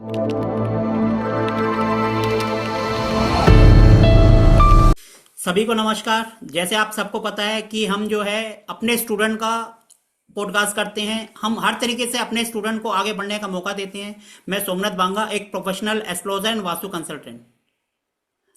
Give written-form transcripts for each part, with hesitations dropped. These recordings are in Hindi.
सभी को नमस्कार। जैसे आप सबको पता है कि हम जो है अपने स्टूडेंट का पॉडकास्ट करते हैं। हम हर तरीके से अपने स्टूडेंट को आगे बढ़ने का मौका देते हैं। मैं सोमनाथ बांगा, एक professional astrologer and vastu consultant.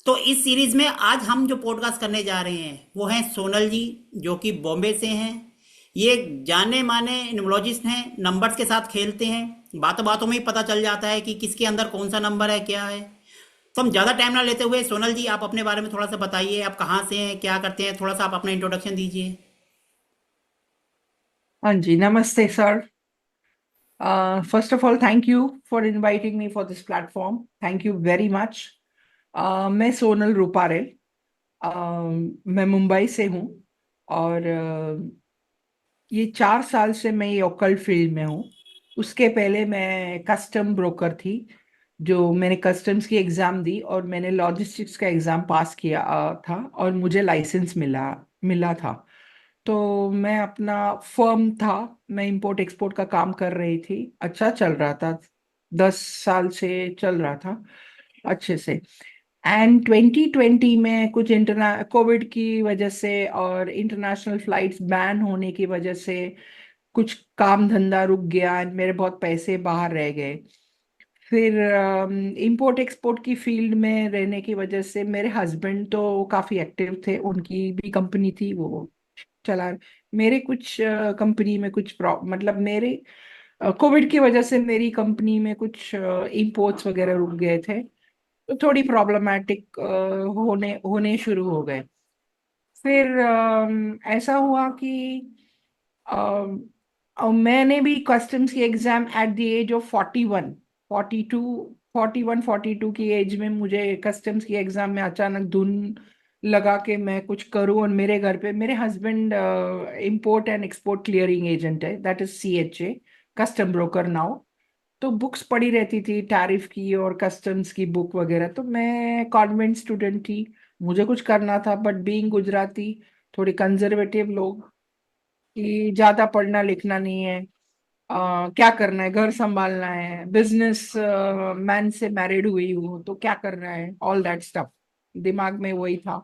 तो इस सीरीज में आज हम जो पॉडकास्ट करने जा रहे हैं वो हैं सोनल जी, जो कि बॉम्बे से हैं। ये जाने माने न्यूमरोलॉजिस्ट हैं, नंबर्स के साथ खेलते हैं। बातों बातों में ही पता चल जाता है कि किसके अंदर कौन सा नंबर है, क्या है। तो हम ज़्यादा टाइम ना लेते हुए, सोनल जी आप अपने बारे में थोड़ा सा बताइए। आप कहाँ से हैं, क्या करते हैं, थोड़ा सा आप अपना इंट्रोडक्शन दीजिए। हाँ जी, नमस्ते sir. First of all thank you for inviting me for this platform. Thank you very much. मैं सोनल रूपारेल। मैं मुंबई से हूँ। और ये 4 साल से मैं ये ओकल्ट फील्ड में हूँ। उसके पहले मैं कस्टम ब्रोकर थी। जो मैंने कस्टम्स की एग्ज़ाम दी और मैंने लॉजिस्टिक्स का एग्ज़ाम पास किया था और मुझे लाइसेंस मिला मिला था। तो मैं अपना फर्म था। मैं इंपोर्ट एक्सपोर्ट का काम कर रही थी। अच्छा चल रहा था। 10 साल से चल रहा था अच्छे से। एंड 2020 में कुछ इंटरना कोविड की वजह से और इंटरनेशनल फ्लाइट्स बैन होने की वजह से कुछ काम धंधा रुक गया एंड मेरे बहुत पैसे बाहर रह गए। फिर इंपोर्ट एक्सपोर्ट की फील्ड में रहने की वजह से मेरे हस्बैंड तो काफ़ी एक्टिव थे, उनकी भी कंपनी थी, वो चला। मेरे कुछ कंपनी में कुछ मतलब मेरे कोविड की वजह से मेरी कंपनी में कुछ इंपोर्ट्स वगैरह रुक गए थे। तो थोड़ी प्रॉब्लमेटिक होने होने शुरू हो गए। फिर ऐसा हुआ कि मैंने भी कस्टम्स की exam at the age of 41, 42, 41 42 की एज में मुझे कस्टम्स की एग्जाम में अचानक धुन लगा कि मैं कुछ करूं। और मेरे घर पे मेरे husband import and export clearing agent है, that is CHA, custom broker now. तो बुक्स पढ़ी रहती थी टैरिफ की और कस्टम्स की बुक वगैरह। तो मैं कॉन्वेंट स्टूडेंट थी, मुझे कुछ करना था, बट बीइंग गुजराती, थोड़ी कंजर्वेटिव लोग कि ज्यादा पढ़ना लिखना नहीं है। क्या करना है, घर संभालना है, बिजनेस मैन से मैरिड हुई हूँ तो क्या करना है, ऑल दैट स्टफ दिमाग में वही था।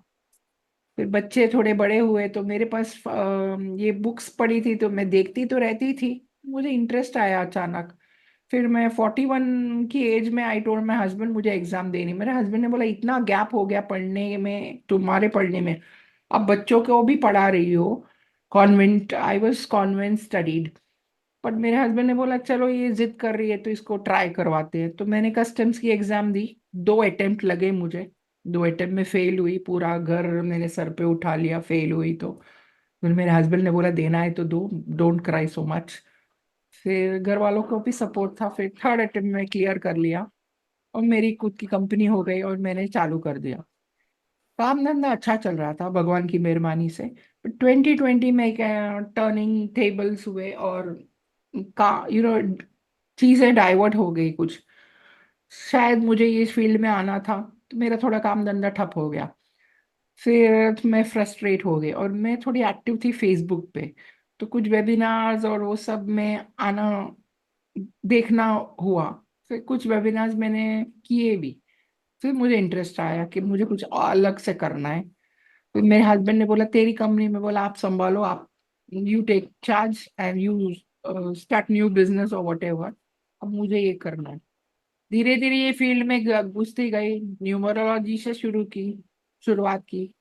फिर बच्चे थोड़े बड़े हुए तो मेरे पास ये बुक्स पड़ी थी तो मैं देखती तो रहती थी। मुझे इंटरेस्ट आया अचानक। फिर मैं 41 की एज में आई टोल्ड माई हस्बैंड मुझे एग्जाम देनी। मेरे हस्बैंड ने बोला इतना गैप हो गया पढ़ने में, तुम्हारे पढ़ने में, अब बच्चों को भी पढ़ा रही हो। Convent, I was convent studied. पर मेरे हस्बैंड ने बोला चलो ये जिद कर रही है तो इसको ट्राई करवाते हैं। तो मैंने कस्टम्स की एग्जाम दी। 2 अटेम्प्ट लगे मुझे। 2 अटेम्प्ट में फेल हुई, पूरा घर मैंने सर पे उठा लिया फेल हुई तो। फिर मेरे हस्बैंड ने बोला देना है तो दो, डोंट क्राई सो मच। फिर घर वालों को भी सपोर्ट था, फिर 3rd अटेम्प्ट में क्लियर कर लिया और मेरी खुद की कंपनी हो गई और मैंने चालू कर दिया। काम धंधा अच्छा चल रहा था भगवान की मेहरबानी से। 2020 में टर्निंग टेबल्स हुए और का चीजें डाइवर्ट हो गई कुछ। शायद मुझे इस फील्ड में आना था तो मेरा थोड़ा काम धंधा ठप हो गया। फिर मैं फ्रस्ट्रेट हो गई और मैं थोड़ी एक्टिव थी फेसबुक पे। तो कुछ वेबिनार्स और वो सब में आना देखना हुआ। फिर कुछ वेबिनार्स मैंने किए भी। फिर मुझे इंटरेस्ट आया कि मुझे कुछ अलग से करना है। फिर मेरे हस्बैंड ने बोला तेरी कंपनी में, बोला आप संभालो, आप you take charge and you start new business और वट एवर। अब मुझे ये करना है। धीरे धीरे ये फील्ड में घुसती गई। न्यूमरोलॉजी से शुरुआत की।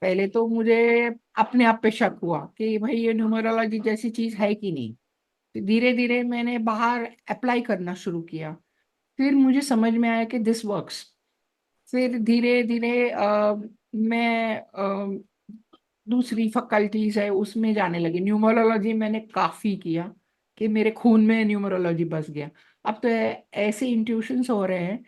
पहले तो मुझे अपने आप पे शक हुआ कि भाई ये न्यूमरोलॉजी जैसी चीज है कि नहीं। फिर धीरे धीरे मैंने बाहर अप्लाई करना शुरू किया। फिर मुझे समझ में आया कि दिस वर्क्स। फिर धीरे धीरे मैं दूसरी फैकल्टीज है उसमें जाने लगी। न्यूमरोलॉजी मैंने काफी किया कि मेरे खून में न्यूमरोलॉजी बस गया। अब तो ऐसे इंट्यूशंस हो रहे हैं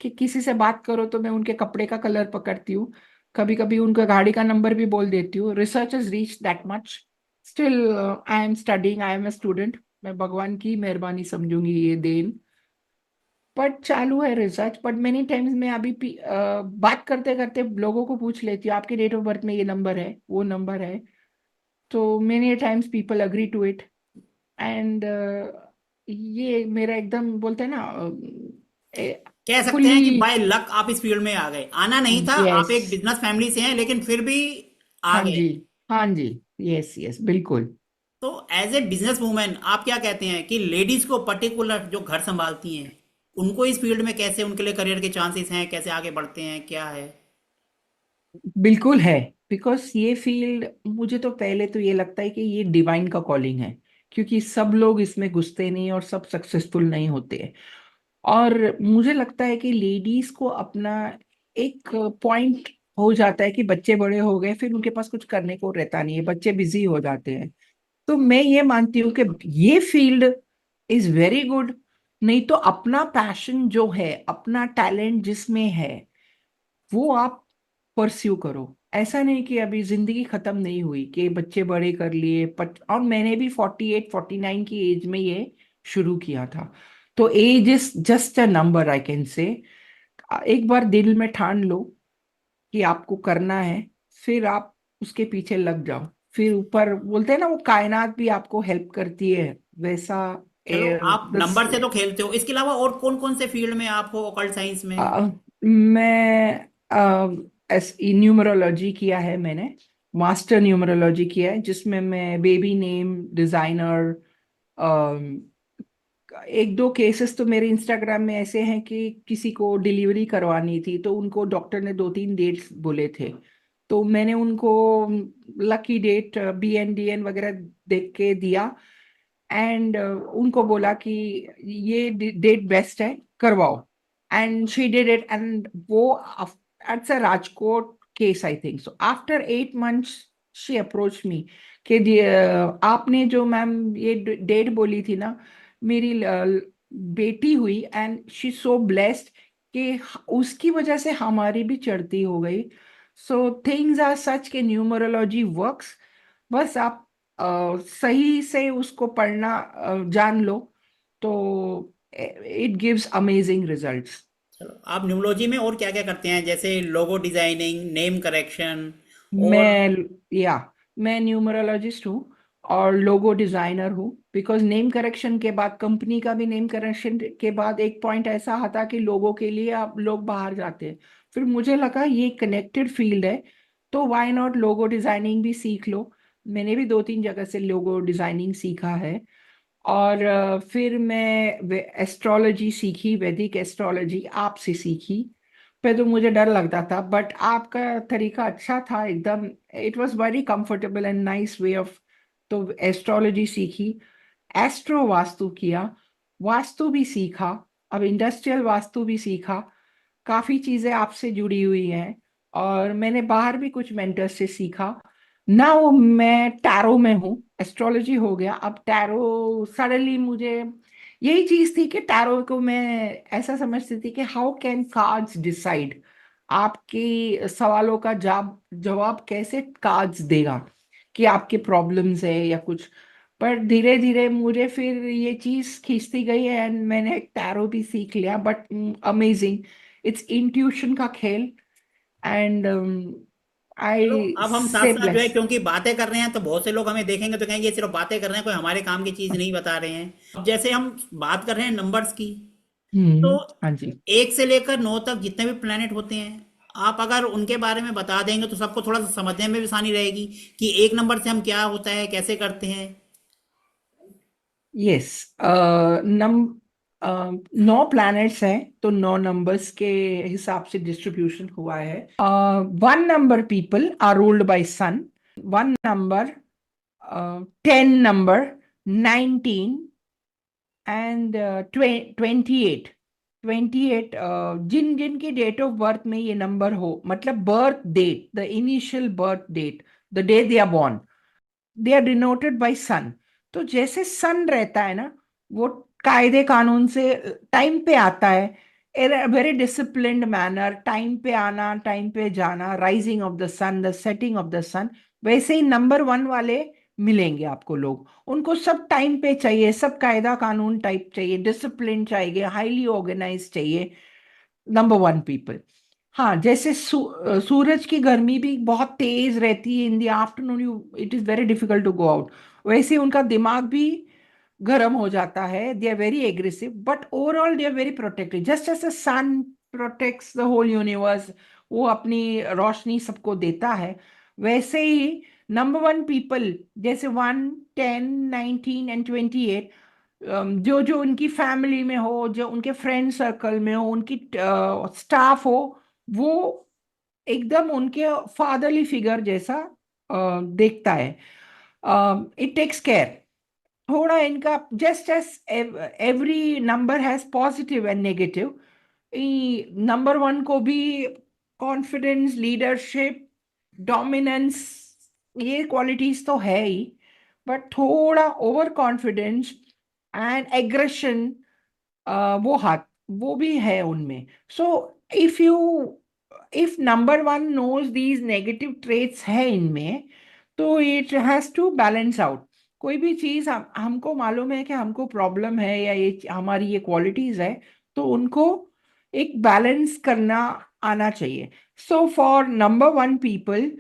कि किसी से बात करो तो मैं उनके कपड़े का कलर पकड़ती हूँ, कभी कभी उनका गाड़ी का नंबर भी बोल देती हूँ। Research is reach that much. Still I am studying, I am a student. मैं भगवान की मेहरबानी समझूंगी ये देन। बट चालू है रिसर्च। बट मेनी टाइम्स मैं अभी बात करते करते लोगों को पूछ लेती हूँ आपके डेट ऑफ बर्थ में ये नंबर है वो नंबर है। तो many times people agree to it. And ये मेरा एकदम बोलते हैं ना कह सकते हैं कि फुल्ली। बाय लक आप इस फील्ड में आ गए, आना नहीं था, आप यस। एक बिजनेस फैमिली से हैं लेकिन फिर भी आ हाँ गए। जी। हाँ जी। यस यस बिल्कुल। तो एज ए बिजनेस वूमेन आप क्या कहते हैं कि लेडीज को पर्टिकुलर जो घर संभालती हैं उनको इस फील्ड में कैसे उनके लिए करियर के चांसेस हैं, कैसे आगे बढ़ते हैं, क्या है? बिल्कुल है। बिकॉज ये फील्ड, मुझे तो पहले तो ये लगता है कि ये डिवाइन का कॉलिंग है, क्योंकि सब लोग इसमें घुसते नहीं और सब सक्सेसफुल नहीं होते। और मुझे लगता है कि लेडीज को अपना एक पॉइंट हो जाता है कि बच्चे बड़े हो गए, फिर उनके पास कुछ करने को रहता नहीं है, बच्चे बिजी हो जाते हैं। तो मैं ये मानती हूँ कि ये फील्ड इज वेरी गुड। नहीं तो अपना पैशन जो है, अपना टैलेंट जिसमें है, वो आप परस्यू करो। ऐसा नहीं कि अभी जिंदगी खत्म नहीं हुई, कि बच्चे बड़े कर लिए और मैंने भी 48 49 की एज में ये शुरू किया था। तो age is just a number, I can say. एक बार दिल में ठान लो कि आपको करना है, फिर आप उसके पीछे लग जाओ। फिर ऊपर बोलते हैं ना, वो कायनात भी आपको हेल्प करती है वैसा। चलो, आप दस। नंबर से तो खेलते हो, इसके अलावा और कौन कौन से फील्ड में आप हो ऑकल्ट साइंस में? मैं न्यूमरोलॉजी किया है मैंने। मास्टर न्यूमरोलॉजी किया है, जिसमें मैं बेबी नेम डिजाइनर। एक दो केसेस तो मेरे इंस्टाग्राम में ऐसे हैं कि किसी को डिलीवरी करवानी थी, तो उनको डॉक्टर ने 2 3 डेट्स बोले थे। तो मैंने उनको लकी डेट BN DN वगैरह देख के दिया। एंड उनको बोला कि ये डेट बेस्ट है, करवाओ। And she did it. And वो it's a Rajkot case, I think so. After 8 months she approach me कि आपने जो मैम ये डेट बोली थी ना, मेरी बेटी हुई एंड शी सो ब्लेस्ड कि उसकी वजह से हमारी भी चढ़ती हो गई। सो थिंग्स आर सच के न्यूमरोलॉजी वर्क्स। बस आप सही से उसको पढ़ना जान लो, तो इट गिव्स अमेजिंग रिजल्ट्स। चलो, आप न्यूमरोलॉजी में और क्या क्या करते हैं, जैसे लोगो डिजाइनिंग, नेम करेक्शन और? मैं या मैं न्यूमरोलॉजिस्ट हूँ और लोगो डिजाइनर हूँ। बिकॉज नेम करेक्शन के बाद, कंपनी का भी नेम करेक्शन के बाद, एक पॉइंट ऐसा आता कि लोगों के लिए आप लोग बाहर जाते हैं। फिर मुझे लगा ये कनेक्टेड फील्ड है, तो व्हाई नॉट लोगो डिजाइनिंग भी सीख लो। मैंने भी 2 3 जगह से लोगो डिजाइनिंग सीखा है। और फिर मैं एस्ट्रोलॉजी सीखी, वैदिक एस्ट्रोलॉजी आपसे सीखी। पे तो मुझे डर लगता था, बट आपका तरीका अच्छा था एकदम। It was very comfortable and nice way of. तो एस्ट्रोलॉजी सीखी, एस्ट्रो वास्तु किया, वास्तु भी सीखा, अब इंडस्ट्रियल वास्तु भी सीखा। काफी चीजें आपसे जुड़ी हुई हैं। और मैंने बाहर भी कुछ मेंटर से सीखा। ना वो मैं टैरो में हूँ, एस्ट्रोलॉजी हो गया, अब टैरो सडनली मुझे यही चीज थी कि टैरो को मैं ऐसा समझती थी कि हाउ कैन कार्ड्स डिसाइड, आपके सवालों का जवाब जवाब कैसे कार्ड्स देगा कि आपके प्रॉब्लम्स है या कुछ। पर धीरे धीरे मुझे फिर ये चीज खींचती गई एंड मैंने टैरो भी सीख लिया। बट अमेजिंग, इट्स इंट्यूशन का खेल। एंड चलो, आई अब हम साथ से साथ जो है, ब्लेस्ड। क्योंकि बातें कर रहे हैं तो बहुत से लोग हमें देखेंगे तो कहेंगे ये सिर्फ बातें कर रहे हैं, कोई हमारे काम की चीज नहीं बता रहे हैं। अब जैसे हम बात कर रहे हैं नंबर्स की, तो हाँ जी। 1 से लेकर 9 तक जितने भी प्लेनेट होते हैं, आप अगर उनके बारे में बता देंगे तो सबको थोड़ा सा समझने में भी आसानी रहेगी कि एक नंबर से हम क्या होता है, कैसे करते हैं। यस। नम 9 प्लैनेट्स हैं, तो 9 नंबर्स के हिसाब से डिस्ट्रीब्यूशन हुआ है। 1 number people are ruled by sun. 1 number, 10 number, 19 and 28। 28 जिन जिन की डेट ऑफ बर्थ में ये नंबर हो, मतलब birth date, the initial birth date, the day they are born, they are denoted by sun. तो जैसे सन रहता है ना, वो कायदे कानून से टाइम पे आता है, वेरी डिसिप्लिन्ड मैनर, टाइम पे आना, टाइम पे जाना, rising of the sun, the setting of the sun. वैसे ही नंबर 1 वाले मिलेंगे आपको लोग, उनको सब टाइम पे चाहिए, सब कायदा कानून टाइप चाहिए, डिसिप्लिन चाहिए, हाईली ऑर्गेनाइज चाहिए। Number 1 people. हाँ, जैसे सूरज की गर्मी भी बहुत तेज रहती है in the afternoon, you it is very difficult to go out. वैसे उनका दिमाग भी गर्म हो जाता है, they are very aggressive, but overall they are very protective, just as the sun protects the whole universe, वो अपनी रोशनी सबको देता है, वैसे ही नंबर वन पीपल, जैसे 1, 10, 19 एंड 28, जो जो उनकी फैमिली में हो, जो उनके फ्रेंड सर्कल में हो, उनकी स्टाफ हो, वो एकदम उनके फादरली फिगर जैसा देखता है, इट टेक्स केयर। थोड़ा इनका just as every number has positive and negative, number one को भी कॉन्फिडेंस, लीडरशिप, डोमिनेंस, ये क्वालिटीज तो है ही, बट थोड़ा ओवर कॉन्फिडेंस एंड एग्रेशन, वो हाथ वो भी है उनमें। So if you if number one knows these negative traits है इनमें, तो it has to balance out. कोई भी चीज हमको मालूम है कि हमको प्रॉब्लम है या ये हमारी ये क्वालिटीज है, तो उनको एक बैलेंस करना आना चाहिए। So for number one people,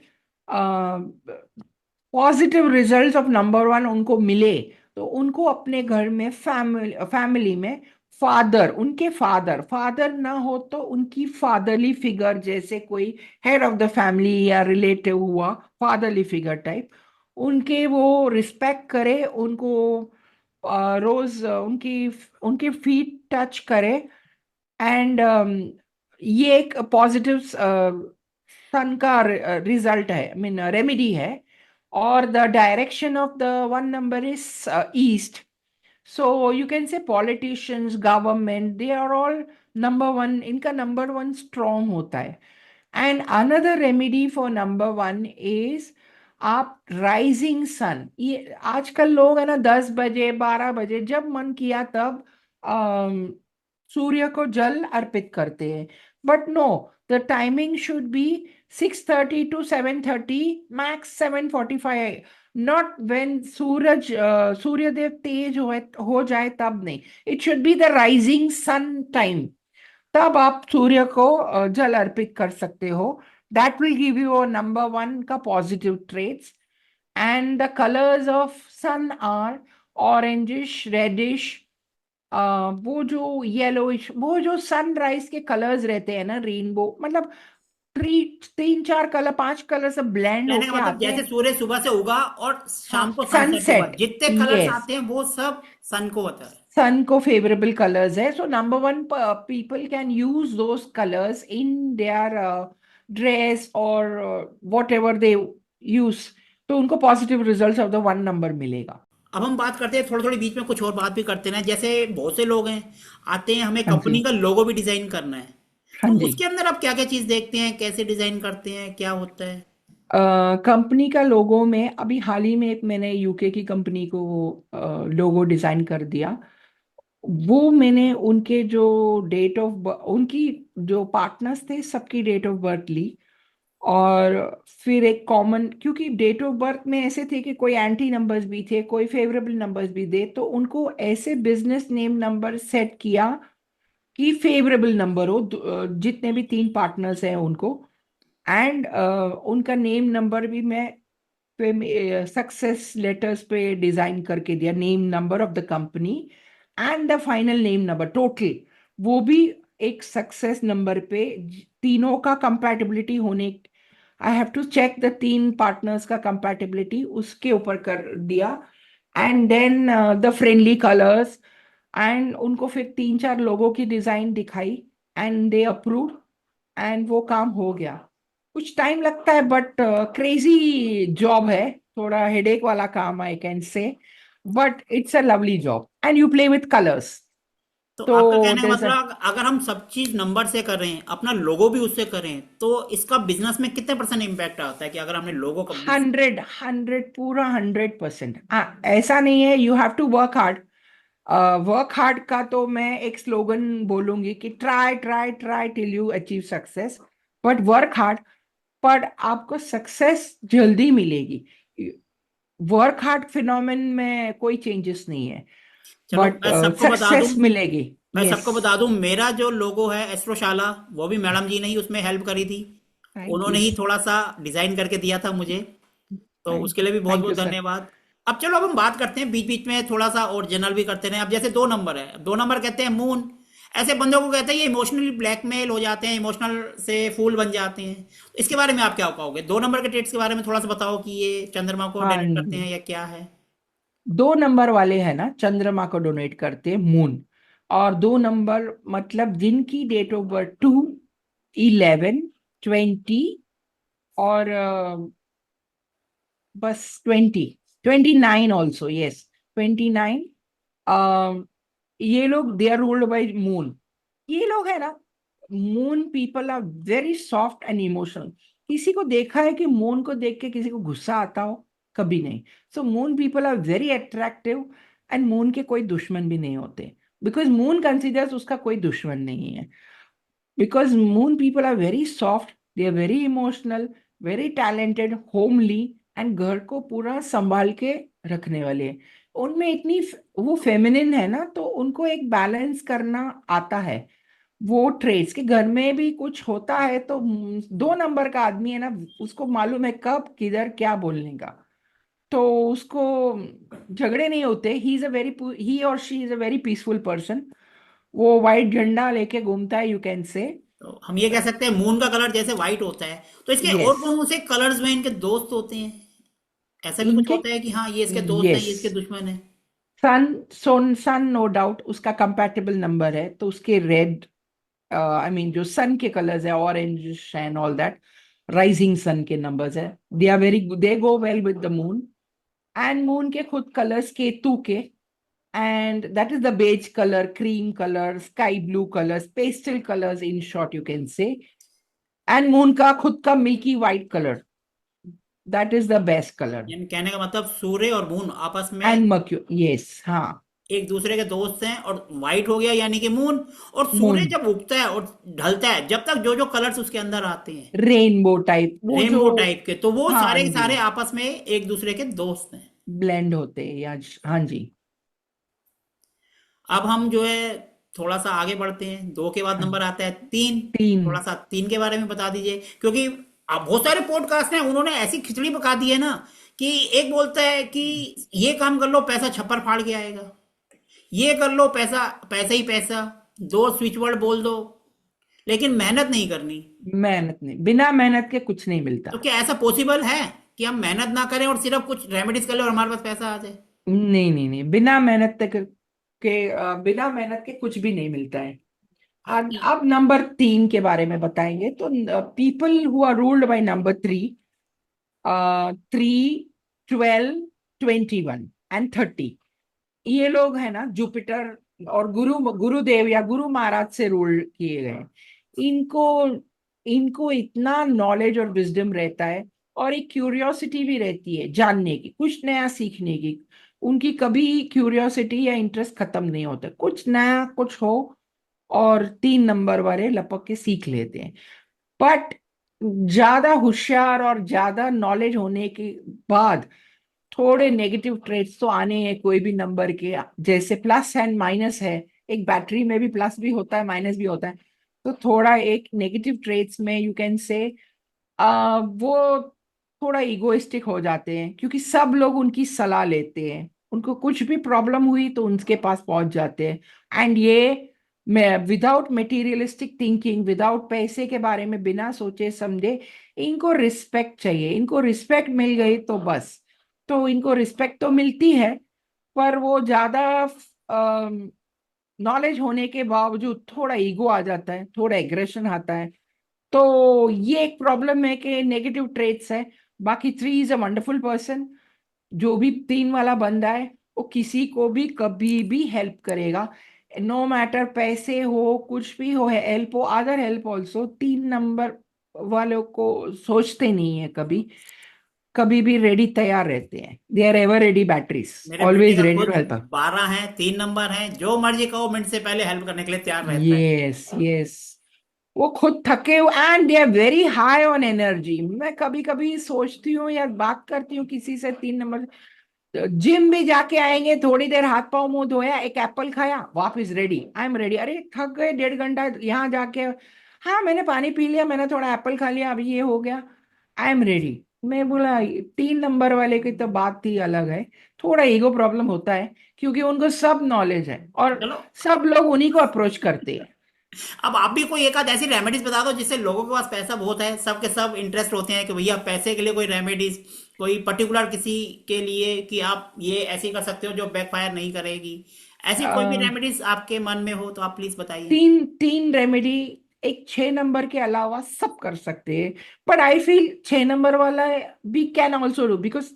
positive results of number one उनको मिले, तो उनको अपने घर में फैमिली में फादर, उनके फादर, फादर ना हो तो उनकी फादरली फिगर, जैसे कोई हेड ऑफ द फैमिली या रिलेटिव हुआ, फादरली फिगर टाइप, उनके वो रिस्पेक्ट करे, उनको रोज उनकी उनके फीट टच करे, एंड ये एक पॉजिटिव सन का रिजल्ट है, आई मीन रेमेडी है। और the direction of the one number is east, so you can say politicians, government, they are all number one, इनका number one strong होता है। And another remedy for number one is आप राइजिंग सन, ये आजकल लोग है ना 10 बजे 12 बजे जब मन किया तब सूर्य को जल अर्पित करते हैं, but no, the timing should be 6:30 to 7:30, max 7:45, not when Suryadev तेज हो जाए तब नहीं, it should be the rising sun time, तब आप सूर्य को जल अर्पित कर सकते हो। That will give you number one का positive traits. And the colours of sun are orangish, reddish, वो जो येलोइश, वो जो सनराइज के कलर्स रहते हैं ना, रेनबो, मतलब थ्री 3 4 कलर 5 कलर से ब्लेंड कहने का होके मतलब आते जैसे हैं। सूर्य सुबह से उगा और हाँ, शाम को सनसेट होगा, सनसेट, जितने कलर्स यस, आते हैं वो सब सन को होता है। सन को फेवरेबल कलर्स है, so number one people can use those colours in their dress और वॉट एवर दे यूज, तो उनको positive result of the one number मिलेगा। अब हम बात करते हैं थोड़ी थोड़ी, बीच में कुछ और बात भी करते हैं, जैसे बहुत से लोग हैं आते हैं, हमें हाँ जी, कंपनी का लोगो भी डिजाइन करना है, हाँ तो जी। उसके अंदर आप क्या क्या चीज देखते हैं, कैसे डिजाइन करते हैं, क्या होता है? कंपनी का लोगो में अभी हाल ही में एक मैंने यूके की कंपनी को लोगो डिजाइन कर दिया। वो मैंने उनके जो डेट ऑफ उनकी जो पार्टनर्स थे सबकी डेट ऑफ बर्थ ली, और फिर एक कॉमन, क्योंकि डेट ऑफ बर्थ में ऐसे थे कि कोई एंटी नंबर्स भी थे, कोई फेवरेबल नंबर्स भी दे, तो उनको ऐसे बिजनेस नेम नंबर सेट किया कि फेवरेबल नंबर हो, जितने भी 3 पार्टनर्स हैं उनको। एंड उनका नेम नंबर भी मैं पे सक्सेस लेटर्स पे डिजाइन करके दिया, name number of the company and the final name number total, वो भी एक सक्सेस नंबर पे, तीनों का कंपैटिबिलिटी होने, I have to check the 3 partners का कंपैटिबिलिटी, उसके ऊपर कर दिया। And then the friendly colours, and उनको फिर 3 4 लोगों की डिजाइन दिखाई, एंड दे अप्रूव, एंड वो काम हो गया। कुछ टाइम लगता है, बट क्रेजी जॉब है, थोड़ा हेडेक वाला काम, आई कैन से, but it's a lovely job and you play with colours. तो तो आपका कहने का there's a मतलब अगर हम सब चीज नंबर से कर रहे हैं, अपना लोगो भी उससे करें, तो इसका बिजनेस में कितने परसेंट इम्पैक्ट आता है कि अगर हमने लोगो का 100 पूरा 100%, ऐसा नहीं है, you have to work hard. Work hard का तो मैं एक स्लोगन बोलूंगी कि try try try till you achieve success, but work hard, पर आपको सक्सेस जल्दी मिलेगी। वर्क हार्ड फिनोमेन में कोई चेंजेस नहीं है, चलो बट मैं सबको बता दूं, सक्सेस मिलेगी। मैं यस, सबको बता दूं, मेरा जो लोगो है एस्ट्रोशाला, वो भी मैडम जी ने ही उसमें हेल्प करी थी, थैंक उन्होंने यू, ही थोड़ा सा डिजाइन करके दिया था मुझे, तो थैंक उसके यू, लिए भी बहुत थैंक यू बहुत सर। धन्यवाद। अब चलो, अब हम बात करते हैं बीच बीच में थोड़ा सा और जनरल भी करते रहे। अब जैसे 2 नंबर है, 2 नंबर कहते हैं मून। ऐसे बंदों को कहते हैं ये इमोशनली ब्लैकमेल हो जाते हैं, इमोशनल से फूल बन जाते हैं। तो इसके बारे में आप क्या कहोगे? 2 नंबर के ट्रेड्स के बारे में थोड़ा सा बताओ कि ये चंद्रमा को हाँ डेनोट करते जी। हैं या क्या है। 2 नंबर वाले है ना, चंद्रमा को डोनेट करते हैं मून। और 2 नंबर मतलब जिनकी डेट ऑफ बर्थ 2, 11, 20 और बस 20, 29 ऑल्सो, यस, 29। ये लोग they are ruled by moon. ये लोग है ना, moon people are very soft and emotional. किसी को देखा है कि मून को देख के किसी को गुस्सा आता हो? कभी नहीं। So moon people are very attractive, and moon के कोई दुश्मन भी नहीं होते, बिकॉज मून कंसिडर्स उसका कोई दुश्मन नहीं है। because moon people are very soft, they are very emotional, very talented, homely, and घर को पूरा संभाल के रखने वाले हैं। उनमें इतनी वो फेमिनिन है ना, तो उनको एक बैलेंस करना आता है। वो ट्रेड्स के घर में भी कुछ होता है तो 2 नंबर का आदमी है ना, उसको मालूम है कब किधर क्या बोलने का। तो उसको झगड़े नहीं होते। ही और she is a very peaceful person. वो वाइट झंडा लेके घूमता है, यू कैन से। तो हम ये कह सकते हैं मून का कलर जैसे व्हाइट होता है, तो इसके और यस। कौन से कलर्स में इनके दोस्त होते हैं? ऐसा भी कुछ इनके, होता है कि हाँ ये इसके दोस्त हैं, यस, ये इसके दुश्मन है? सन नो डाउट उसका कंपैटिबल नंबर है, तो उसके रेड, आई मीन जो सन के कलर्स है, orange and all that, rising sun के नंबर्स है। They are very, they go well with the moon. And moon के खुद कलर्स केतु के, and that is the beige colour, cream colour, sky blue colours, pastel colours, in short you can say. And moon का खुद का milky white colour, that is the best colour. यानी कहने का मतलब सूर्य और मून आपस में एंड मर्क्यूरी, यस, हाँ। एक दूसरे के दोस्त हैं। और व्हाइट हो गया यानी कि मून। और मून, सूर्य जब उगता है और ढलता है, जब तक जो जो कलर्स उसके अंदर आते हैं रेनबो टाइप वो जो, रेनबो टाइप के, तो वो हाँ सारे के जी, सारे आपस में एक दूसरे के दोस्त हैं। ब्लेंड होते हैं या, हाँ जी। अब हम जो है थोड़ा सा आगे बढ़ते हैं। 2 के बाद हाँ, नंबर आता है 3। 3। थोड़ा सा 3 के बारे में बता दीजिए, क्योंकि अब बहुत सारे पॉडकास्ट हैं, उन्होंने ऐसी खिचड़ी पका दी है ना कि एक बोलता है कि ये काम कर लो पैसा छप्पर फाड़ के आएगा, ये कर लो पैसा पैसा ही पैसा, 2 स्विच वर्ड बोल दो, लेकिन मेहनत नहीं करनी। मेहनत नहीं, बिना मेहनत के कुछ नहीं मिलता। तो क्या ऐसा पॉसिबल है कि हम मेहनत ना करें और सिर्फ कुछ रेमेडीज कर ले और हमारे पास पैसा आ जाए? नहीं नहीं नहीं, बिना मेहनत तक के, बिना मेहनत के कुछ भी नहीं मिलता है। हाँ, अब नंबर 3 के बारे में बताएंगे, तो people who are ruled by number 3, 3, 12, 21 and 30, ये लोग है ना जुपिटर और गुरुदेव या गुरु महाराज से रूल किए गए। इनको इनको इतना नॉलेज और विजडम रहता है, और एक क्यूरियोसिटी भी रहती है जानने की, कुछ नया सीखने की। उनकी कभी क्यूरियोसिटी या इंटरेस्ट खत्म नहीं होता, कुछ नया कुछ हो, और 3 नंबर वाले लपक के सीख लेते हैं। बट ज्यादा होशियार और ज्यादा नॉलेज होने के बाद थोड़े नेगेटिव ट्रेड्स तो आने हैं कोई भी नंबर के, जैसे प्लस एंड माइनस है। एक बैटरी में भी प्लस भी होता है, माइनस भी होता है। तो थोड़ा एक नेगेटिव ट्रेड्स में यू कैन से, वो थोड़ा इगोइस्टिक हो जाते हैं, क्योंकि सब लोग उनकी सलाह लेते हैं। उनको कुछ भी प्रॉब्लम हुई तो उनके पास पहुंच जाते हैं। एंड ये, मैं विदाउट मटेरियलिस्टिक थिंकिंग, विदाउट पैसे के बारे में बिना सोचे समझे, इनको रिस्पेक्ट चाहिए। इनको रिस्पेक्ट मिल गई तो बस। तो इनको रिस्पेक्ट तो मिलती है, पर वो ज्यादा नॉलेज होने के बावजूद थोड़ा ईगो आ जाता है, थोड़ा एग्रेशन आता है। तो ये एक प्रॉब्लम है कि नेगेटिव ट्रेट्स है। बाकी 3 इज अ वंडरफुल पर्सन। जो भी 3 वाला बंदा है, वो किसी को भी कभी भी हेल्प करेगा, नो मैटर पैसे हो कुछ भी हो, हेल्प हो, अदर हेल्प ऑल्सो। 3 नंबर वालों को सोचते नहीं है कभी, कभी भी रेडी तैयार रहते हैं। They are ever ready batteries, मेरे बेटे ऑलवेज का रेडी टू खुद हेल्प। 12 हैं, 3 नंबर हैं, जो मर्जी कहो मिनट से पहले हेल्प करने के लिए तैयार रहता है। Yes yes. वो खुद थके हुए, and they are very high on energy. मैं कभी कभी सोचती हूँ या बात करती हूँ किसी से 3 नंबर, जिम भी जाके आएंगे, थोड़ी देर हाथ पाँव मुंह धोया, एक एप्पल खाया, वापस रेडी, आई एम रेडी। अरे थक गए, 1.5 घंटा यहाँ जाके, हाँ मैंने पानी पी लिया, मैंने थोड़ा एप्पल खा लिया, अभी ये हो गया, आई एम रेडी। मैं बोला 3 नंबर वाले की तो बात ही अलग है। थोड़ा ईगो प्रॉब्लम होता है, क्योंकि उनको सब नॉलेज है और चलो, सब लोग उन्हीं को अप्रोच करते हैं। अब आप भी कोई एक आध ऐसी रेमेडीज बता दो जिससे लोगों के पास पैसा बहुत है, सब के सब इंटरेस्ट होते हैं कि भैया पैसे के लिए कोई रेमेडीज, कोई पर्टिकुलर किसी के लिए कि आप ये ऐसी कर सकते हो जो बैकफायर नहीं करेगी। ऐसी कोई भी अ, रेमेडीज आपके मन में हो तो आप प्लीज बताइए। तीन तीन रेमेडी एक 6 नंबर के अलावा सब कर सकते हैं। बट आई फील 6 नंबर वाला भी कैन ऑल्सो डू, बिकॉज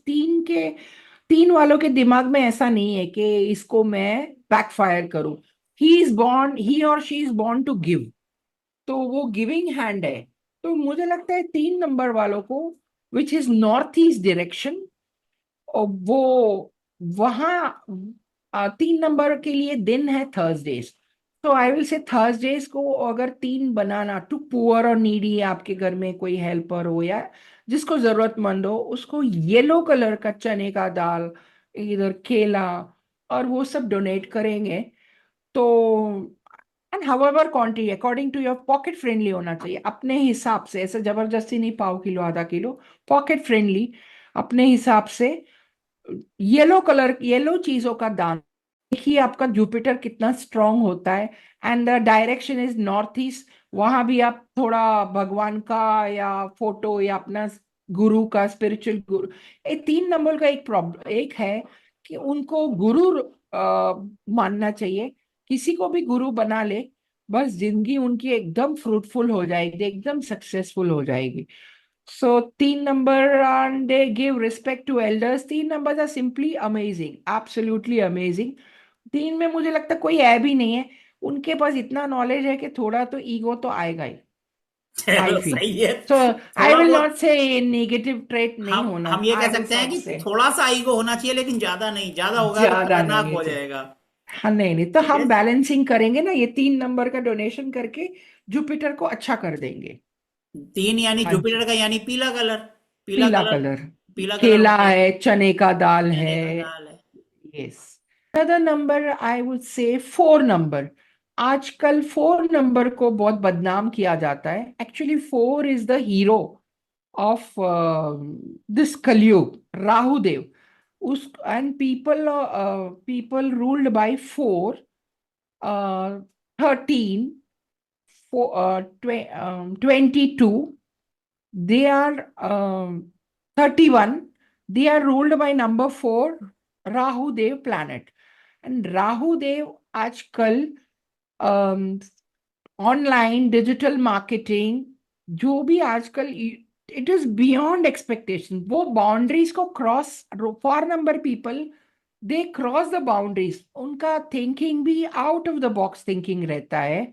तीन वालों के दिमाग में ऐसा नहीं है कि इसको मैं बैकफायर करूं। ही और she is born to give, तो वो गिविंग हैंड है। तो मुझे लगता है 3 नंबर वालों को, which is north east direction, और वो वहाँ 3 नंबर के लिए दिन है थर्सडेज। तो आई विल से थर्सडेज को अगर 3 बनाना टू पुअर और नीडी, आपके घर में कोई हेल्पर हो या जिसको जरूरतमंद हो, उसको येलो कलर का चने का दाल, इधर केला और वो सब डोनेट करेंगे। तो and however quantity according to your pocket friendly होना चाहिए, अपने हिसाब से, ऐसे जबरदस्ती नहीं, पाव किलो आधा किलो, पॉकेट फ्रेंडली अपने हिसाब से। येलो चीजों का दान। देखिए आपका जुपिटर कितना स्ट्रांग होता है, and the direction is north east. वहां भी आप थोड़ा भगवान का या फोटो या अपना गुरु का, स्पिरिचुअल गुरु, ये 3 नंबर का एक प्रॉब्लम एक है कि उनको गुरु मानना चाहिए। किसी को भी गुरु बना ले, बस जिंदगी उनकी एकदम फ्रूटफुल हो जाएगी, एकदम सक्सेसफुल हो जाएगी। So 3 number, and they give respect to elders. 3 numbers are simply amazing, absolutely amazing. 3 में मुझे लगता है कोई ऐब ही नहीं है। उनके पास इतना नॉलेज है कि थोड़ा तो ईगो तो आएगा ही, आई चलो फील। सही है। सो आई थोड़ा विल बहुत नॉट से नेगेटिव ट्रेट नहीं होना, हम ये आई कह विल सकते हैं नॉट कि से थोड़ा सा ईगो होना चाहिए, लेकिन ज्यादा नहीं, ज्यादा होगा तो ज्यादा नहीं खतरनाक है हो जो। जाएगा। हाँ, नहीं नहीं, तो ठीक है। हम बैलेंसिंग करेंगे ना, ये 3 नंबर का डोनेशन करके जुपिटर को अच्छा कर देंगे। तीन यानी हाँ जुपिटर जी। का यानी पीला कलर। पीला पीला कलर। कलर, पीला कलर केला बताइए। है, चने का दाल है। चने का दाल है। Yes. Another number I would say 4 number. आजकल 4 नंबर को बहुत बदनाम किया जाता है। Actually 4 is the hero of this कलयुग, राहु देव। उस and people ruled by 4, 13, 22, they are 31, they are ruled by number 4, Rahu Dev planet. And Rahu Dev आजकल ऑनलाइन डिजिटल मार्केटिंग, जो भी आजकल, इट इज बियॉन्ड एक्सपेक्टेशन। वो बाउंड्रीज को cross, 4 number people, they cross the boundaries. उनका थिंकिंग भी out of the box thinking रहता है,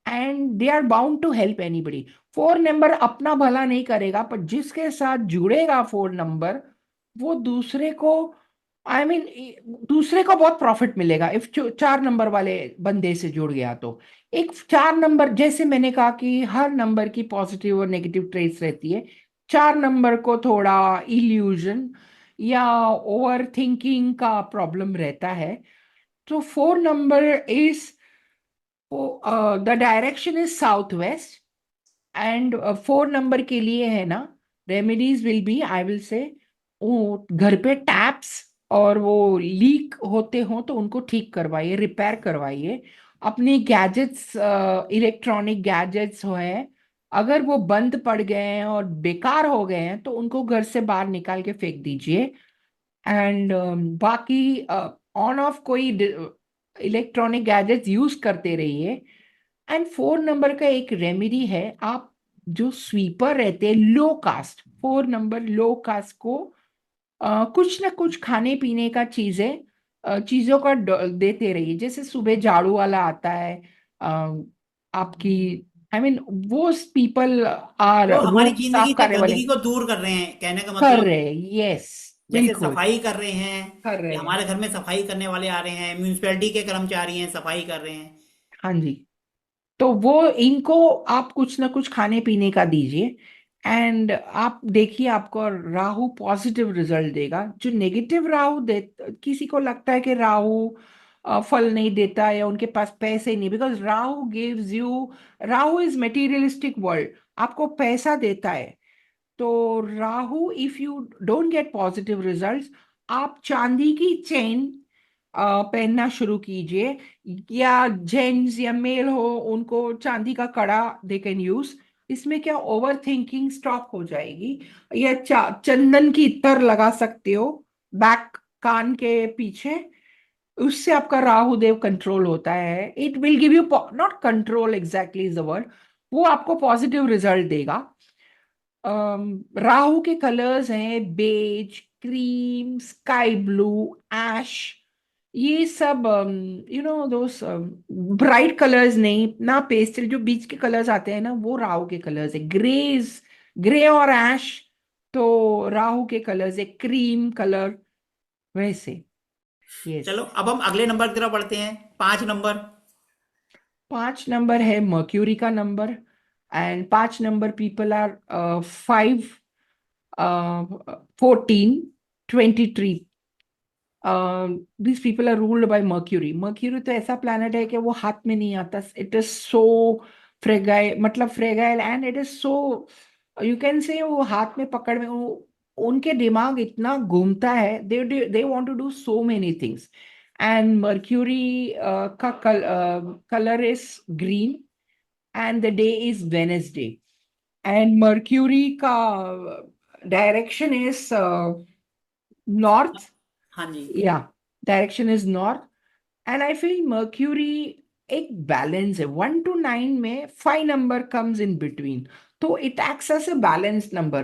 and they are bound to help anybody. 4 number अपना भला नहीं करेगा, पर जिसके साथ जुड़ेगा 4 नंबर, वो दूसरे को, आई I मीन दूसरे को बहुत प्रॉफिट मिलेगा इफ 4 नंबर वाले बंदे से जुड़ गया तो। एक 4 नंबर, जैसे मैंने कहा कि हर नंबर की पॉजिटिव और नेगेटिव ट्रेट्स रहती है। 4 नंबर को थोड़ा इल्यूजन या ओवर थिंकिंग का प्रॉब्लम रहता है। तो 4 number is, the direction is south west, and 4 number के लिए है ना, remedies will be, I will say, वो घर पे टैप्स और वो लीक होते हो तो उनको ठीक करवाइए, रिपेयर करवाइए। अपनी गैजेट्स, इलेक्ट्रॉनिक गैजेट्स हो हैं, अगर वो बंद पड़ गए हैं और बेकार हो गए हैं तो उनको घर से बाहर निकाल के फेंक दीजिए। एंड बाकी ऑन ऑफ कोई इलेक्ट्रॉनिक गैजेट्स यूज करते रहिए। एंड 4 नंबर का एक रेमेडी है, आप जो स्वीपर रहते हैं लो कास्ट, 4 नंबर लो कास्ट को कुछ ना कुछ खाने पीने का चीजों का देते रहिए। जैसे सुबह झाड़ू वाला आता है, आपकी, आई मीन, वो पीपल आर जो हमारी रूम जिंदगी साफ से करने वाले, गंदगी को दूर कर रहे हैं, कहने का कर मतलब। रहे, यस, जैसे बिल्कुल सफाई कर रहे हैं, कर रहे या हैं। हमारे घर में सफाई करने वाले आ रहे हैं, म्यूनिसिपैलिटी के कर्मचारी हैं सफाई कर रहे हैं। हाँ जी। तो वो इनको आप कुछ ना कुछ खाने पीने का दीजिए, एंड आप देखिए आपको राहु पॉजिटिव रिजल्ट देगा। जो नेगेटिव राहु दे, किसी को लगता है कि राहु फल नहीं देता या उनके पास पैसे नहीं, because Rahu is materialistic world, आपको पैसा देता है। तो Rahu, if you don't get positive results, आप चांदी की चेन पहनना शुरू कीजिए, या जेंट्स या मेल हो उनको चांदी का कड़ा दे कैन यूज। इसमें क्या, ओवर थिंकिंग स्टॉप हो जाएगी। या चंदन की इत्र लगा सकते हो बैक, कान के पीछे, उससे आपका राहु देव कंट्रोल होता है। It will give you, not control exactly is the word, वो आपको पॉजिटिव रिजल्ट देगा। राहु के कलर्स हैं बेज, क्रीम, स्काई ब्लू, ऐश, ये सब दोस ब्राइट कलर्स नहीं ना, पेस्टल जो बीच के कलर्स आते हैं ना, वो राहु के कलर्स है। ग्रेज, ग्रे और ऐश, तो राहु के कलर्स है, क्रीम कलर वैसे। यस। चलो अब हम अगले नंबर की तरफ बढ़ते हैं, 5 नंबर। 5 नंबर है मर्क्यूरी का number. And 5 number people are 5, 14, 23। This people are ruled by Mercury. Mercury तो ऐसा प्लैनेट है कि वो हाथ में नहीं आता। इट इज सो फ्रेगाइल, मतलब fragile, and it is so, you can से, वो हाथ में पकड़ में उनके दिमाग इतना घूमता है। They want to do so many things. And Mercury का colour is green, and the day is Wednesday. And Mercury का डायरेक्शन इज नॉर्थ। हाँ जी। Yeah, direction is north. And I feel Mercury एक बैलेंस है। 1 to 9 में 5 नंबर कम्स इन बिटवीन, तो it acts as a balance number.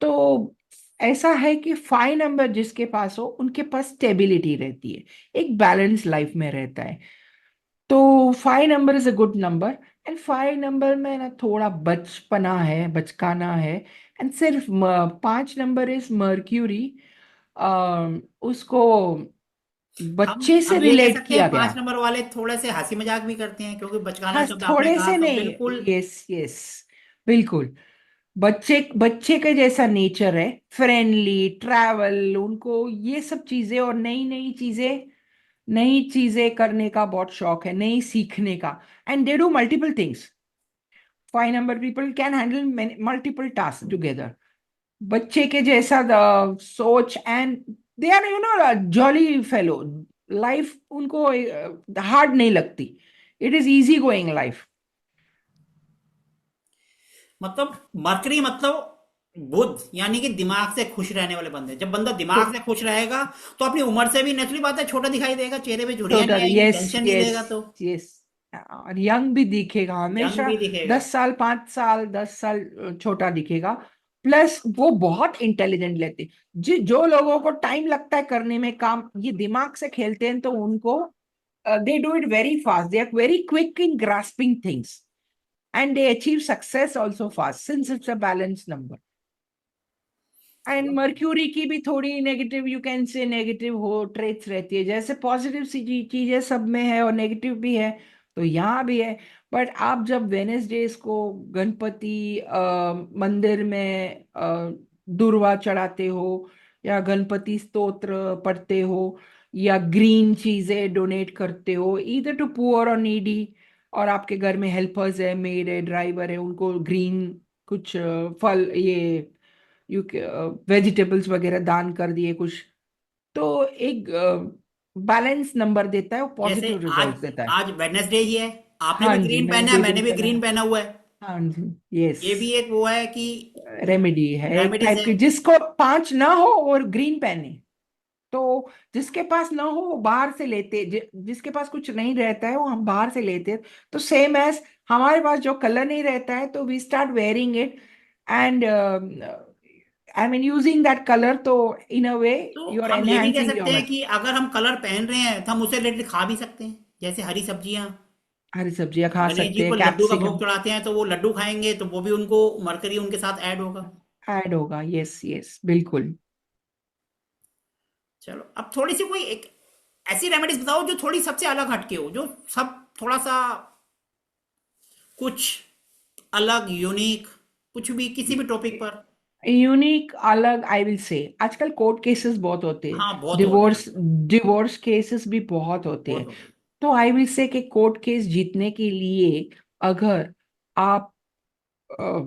तो ऐसा है कि 5 नंबर जिसके पास हो, उनके पास स्टेबिलिटी रहती है, एक बैलेंस लाइफ में रहता है। तो 5 number is a good number. And 5 number में ना थोड़ा बचपना है, बचकाना है। एंड सिर्फ 5 नंबर इज मर्क्यूरी, उसको हम बच्चे से हम ये कह रिलेट सकते हैं किया गया। 5 नंबर वाले थोड़े से हंसी मजाक भी करते हैं, क्योंकि बचकाना हाँ, शब्द आपने थोड़े कहा से तो नहीं। बिल्कुल। यस, यस, बिल्कुल। बच्चे बच्चे के जैसा नेचर है, फ्रेंडली, ट्रैवल, उनको ये सब चीजें और नई नई चीजें, नई चीजें करने का बहुत शौक है, नई सीखने का। And they do multiple things. 5 number people can handle multiple task together. बच्चे के जैसा सोच, and they are jolly fellow. Life उनको हार्ड नहीं लगती। It is easy going life. मतलब मरकरी मतलब बुध, यानी कि दिमाग से खुश रहने वाले बंदे। जब बंदा तो दिमाग से खुश रहेगा तो अपनी उम्र से भी, नेचुरली बात है, छोटा दिखाई देगा, चेहरे पे झुर्रियां नहीं टोटल, आएगी, यस, टेंशन नहीं यस, लेगा, तो यस। और यंग भी दिखेगा यंग हमेशा। भी दिखेगा। 10 साल, 5 साल, 10 साल छोटा दिखेगा। प्लस वो बहुत इंटेलिजेंट लेते। जो लोगों को टाइम लगता है करने में काम, ये दिमाग से खेलते हैं, तो उनको they do it very fast. They are very quick in grasping things, and they achieve success also fast, since it's a balance number. And Mercury की भी थोड़ी negative, you can say negative हो ट्रेट्स रहती है। जैसे पॉजिटिव सी चीजें सब में है और नेगेटिव भी है, तो यहाँ भी है। बट आप जब वेनेसडेज को गणपति मंदिर में दूर्वा चढ़ाते हो, या गणपति स्तोत्र पढ़ते हो, या ग्रीन चीजें डोनेट करते हो, इधर टू पुअर और नीडी, और आपके घर में हेल्पर्स है, मेड है, ड्राइवर है, उनको ग्रीन कुछ फल, ये यू वेजिटेबल्स वगैरह दान कर दिए कुछ, तो एक बैलेंस नंबर देता है, वो जैसे पॉजिटिव आज रिजल्ट देता है। आज वेडनेसडे ही है, आपने हाँ भी जी, ग्रीन मैंने पहना है, भी मैंने ग्रीन भी पहना ग्रीन है। पहना हुआ है। हाँ जी, यस। ये भी एक वो है कि रेमेडी है एक रेमेडीज टाइप है। की, जिसको 5 ना हो और ग्रीन पहने, तो जिसके पास ना हो वो बाहर से लेते, जिसके पास कुछ नहीं रहता है वो हम बाहर से लेते हैं। तो सेम एज हमारे पास जो कलर नहीं रहता है, तो we start wearing it, and I mean using that colour, तो इन अ वे तो यू आर हम ये भी कह एनहांसिंग सकते योर हैं हेल्थ। कि अगर हम कलर पहन रहे हैं तो हम उसे रिलेटेड खा भी सकते हैं, जैसे हरी सब्जियां। हरी सब्जियां खा गणेश जी सकते को हैं, लड्डू का कैप्सिकम भोग चढ़ाते हैं तो वो लड्डू खाएंगे तो वो भी उनको मरकरी उनके साथ ऐड होगा। ऐड होगा। यस, यस, बिल्कुल। चलो अब थोड़ी सी कोई एक ऐसी रेमेडीज बताओ जो थोड़ी सबसे अलग हटके हो, जो सब थोड़ा सा कुछ अलग, यूनिक, कुछ भी, किसी भी टॉपिक पर। यूनिक, अलग, आई विल से, आजकल कोर्ट केसेस बहुत होते हैं। हाँ, बहुत हो रहे हैं डिवोर्स आजकल। डिवोर्स केसेस भी बहुत होते बहुत हैं। हो रहे हैं। तो आई विल से कि कोर्ट केस जीतने के लिए, अगर आप अ,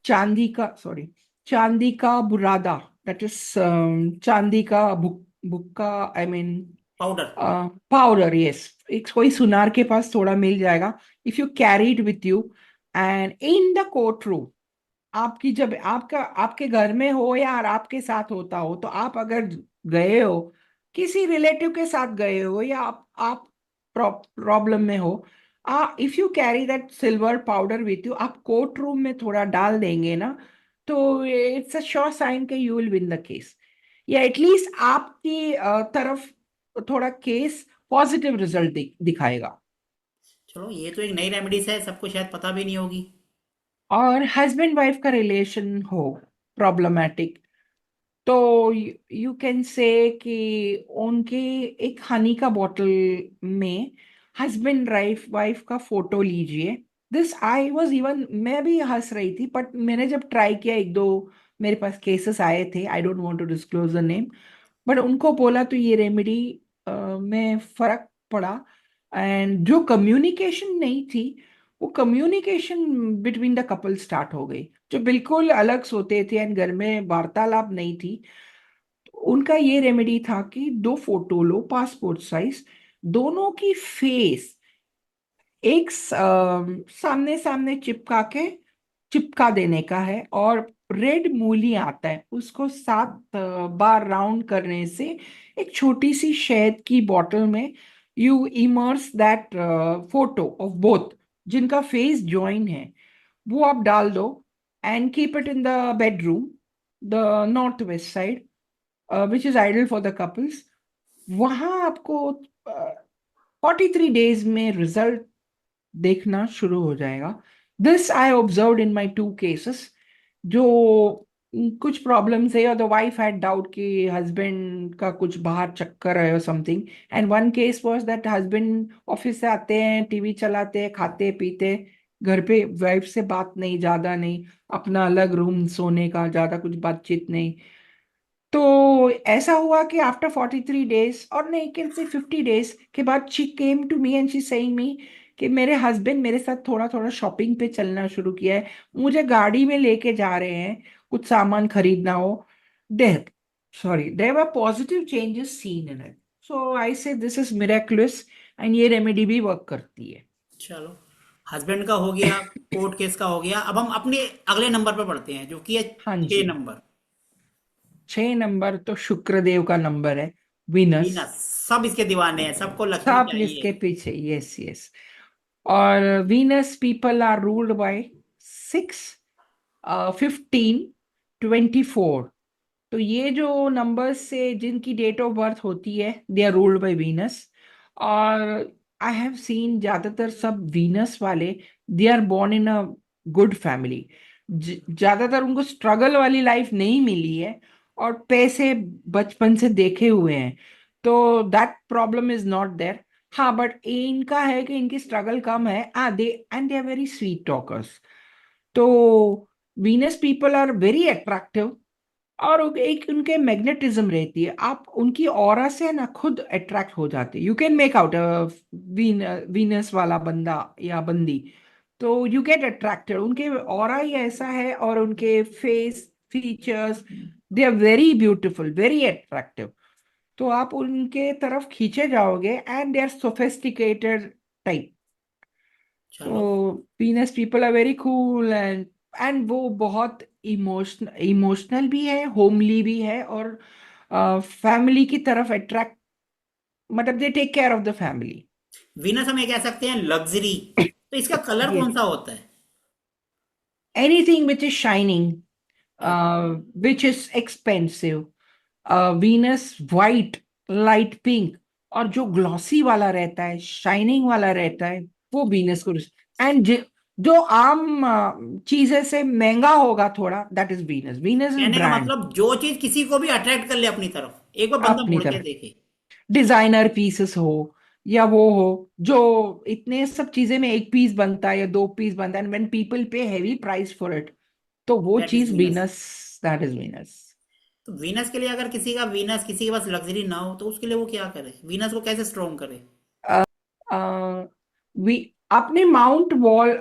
चांदी का, सॉरी, चांदी का बुरादा, दैट इज चांदी का भुक्का, I mean powder. Powder, yes. एक कोई सुनार के पास थोड़ा मिल जाएगा। If you carry it with you and in the court room, आपकी जब आपका आपके घर में हो या आपके साथ होता हो, तो आप अगर गए हो, किसी रिलेटिव के साथ गए हो, या आप प्रॉब्लम में हो, if you carry that silver powder with you, आप कोर्ट रूम में थोड़ा डाल देंगे ना, तो इट्स अ श्योर साइन कि you will win the case, या एटलीस्ट आपकी तरफ थोड़ा केस पॉजिटिव रिजल्ट दिखाएगा। चलो ये तो एक नई रेमेडीज है, सबको शायद पता भी नहीं होगी। और हस्बैंड वाइफ का रिलेशन हो प्रॉब्लमेटिक, तो यू कैन से कि उनके एक हनी का बॉटल में हस्बैंड वाइफ वाइफ का फोटो लीजिए। दिस आई वाज इवन, मैं भी हंस रही थी, बट मैंने जब ट्राई किया, एक दो मेरे पास केसेस आए थे, I don't want to disclose the name, but उनको बोला तो ये रेमेडी में फर्क पड़ा। एंड जो कम्युनिकेशन नहीं थी, वो communication between the couple start हो गई, जो बिल्कुल अलग सोते थे एंड घर में वार्तालाप नहीं थी। उनका ये रेमेडी था कि दो फोटो लो पासपोर्ट साइज, दोनों की फेस एक सामने सामने चिपका देने का है, और रेड मूली आता है, उसको 7 बार राउंड करने से एक छोटी सी शहद की बोतल में you immerse that photo of both, जिनका फेस ज्वाइन है, वो आप डाल दो and keep it in the bedroom, the north west side, which is ideal for the couples. वहां आपको 43 डेज में रिजल्ट देखना शुरू हो जाएगा। This I observe in my 2 cases, जो कुछ प्रॉब्लम्स है, और द वाइफ हैड डाउट कि हस्बैंड का कुछ बाहर चक्कर है और something, and one case was that husband office से आते हैं, टीवी चलाते हैं, खाते पीते, घर पे वाइफ से बात नहीं, ज्यादा नहीं, अपना अलग रूम सोने का, ज्यादा कुछ बातचीत नहीं। तो ऐसा हुआ कि आफ्टर 43 डेज, और नहीं, कैन से 50 डेज के बाद, she came to me and she saying me कि मेरे हस्बैंड मेरे साथ थोड़ा थोड़ा शॉपिंग पे चलना शुरू किया है, मुझे गाड़ी में लेके जा रहे हैं, कुछ सामान खरीदना हो। There there were positive changes seen in it. So I say this is miraculous, and ये रेमेडी भी वर्क करती है। चलो, हस्बैंड का हो गया, कोर्ट केस का हो गया, अब हम अपने अगले नंबर पर पढ़ते हैं जो कि है हाँ छह जी। नंबर 6 नंबर तो शुक्रदेव का नंबर है, विनस। वीनस। सब इसके दीवाने हैं, सबको लक्ष्मी सब चाहिए। इसके पीछे, यस यस। और Venus people are ruled by 6, 15, 24। तो ये जो नंबर्स से जिनकी डेट ऑफ बर्थ होती है, they are ruled by Venus. और आई हैव सीन ज्यादातर सब वीनस वाले, they are born in a good family. ज्यादातर उनको स्ट्रगल वाली लाइफ नहीं मिली है, और पैसे बचपन से देखे हुए हैं, तो that problem is not there. हाँ, बट इनका है कि इनकी स्ट्रगल कम है, they and they are very sweet talkers. तो Venus people are very attractive, और एक उनके मैग्नेटिज्म रहती है, आप उनकी ऑरा से ना खुद अट्रैक्ट हो जाते, you can make out Venus वाला बंदा या बंदी, तो यू गेट अट्रैक्टेड, उनके ऑरा ही ऐसा है, और उनके face features, they are very beautiful, very attractive, तो आप उनके तरफ खींचे जाओगे, and they are sophisticated type. चलो। तो Venus people are very cool, and वो बहुत इमोशनल भी है, होमली भी है, और फैमिली की तरफ अट्रैक्ट, मतलब they take care of the family. Venus हम ये कह सकते हैं लग्जरी। तो इसका कलर ये कौन सा होता है? Anything which is shining, okay. Which is expensive, Venus white, light pink, और जो ग्लॉसी वाला रहता है, शाइनिंग वाला रहता है, वो वीनस को। एंड जो आम चीजें से महंगा होगा थोड़ा, that is Venus, Venus is कहने का ब्रांड। मतलब जो चीज किसी को भी अट्रैक्ट कर ले अपनी तरफ, एक बार बंदा अपनी मुड़ के तरफ देखे। डिजाइनर पीसेस हो, या वो हो, जो इतने सब चीजें में एक पीस बनता है या 2 पीस बनता है, एंड व्हेन पीपल पे हेवी प्राइस फॉर इट, तो वो दैट इज चीज Venus. Venus, that is Venus. तो वीनस के लिए, अगर किसी का वीनस किसी के पास लग्जरी ना हो, तो उसके लिए वो क्या करे, वीनस को कैसे स्ट्रोंग करे? वी अपने माउंट वॉल,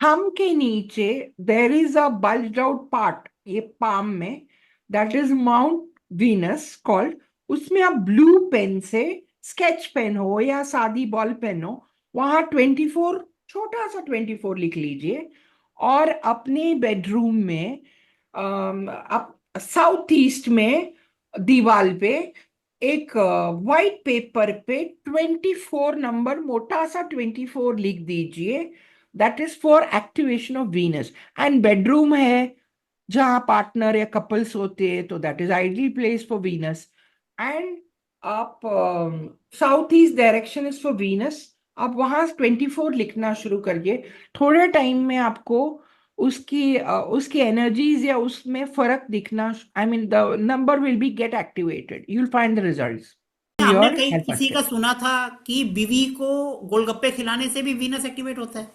थंब के नीचे there is a bulged out part, ये पाम में, that is mount Venus called. उसमें आप ब्लू पेन से, स्केच पेन हो या सादी बॉल पेन हो, वहां 24, छोटा सा 24 लिख लीजिए। और अपने बेडरूम में आप साउथ ईस्ट में दीवार पे एक वाइट पेपर पे 24 नंबर, मोटा सा 24 लिख दीजिए। That is for activation of Venus. And bedroom है जहाँ पार्टनर या कपल्स होते हैं, तो that is ideal place for Venus. And आप south east direction is for Venus. आप वहां 24 लिखना शुरू करिए। थोड़े टाइम में आपको उसकी एनर्जीज या उसमें फर्क दिखना, I mean the number will be gate activated, you will find the results हमने योर कहीं हेल्प किसी का अस्टेट। सुना था कि बीवी को गोलगप्पे खिलाने से भी वीनस एक्टिवेट होता है।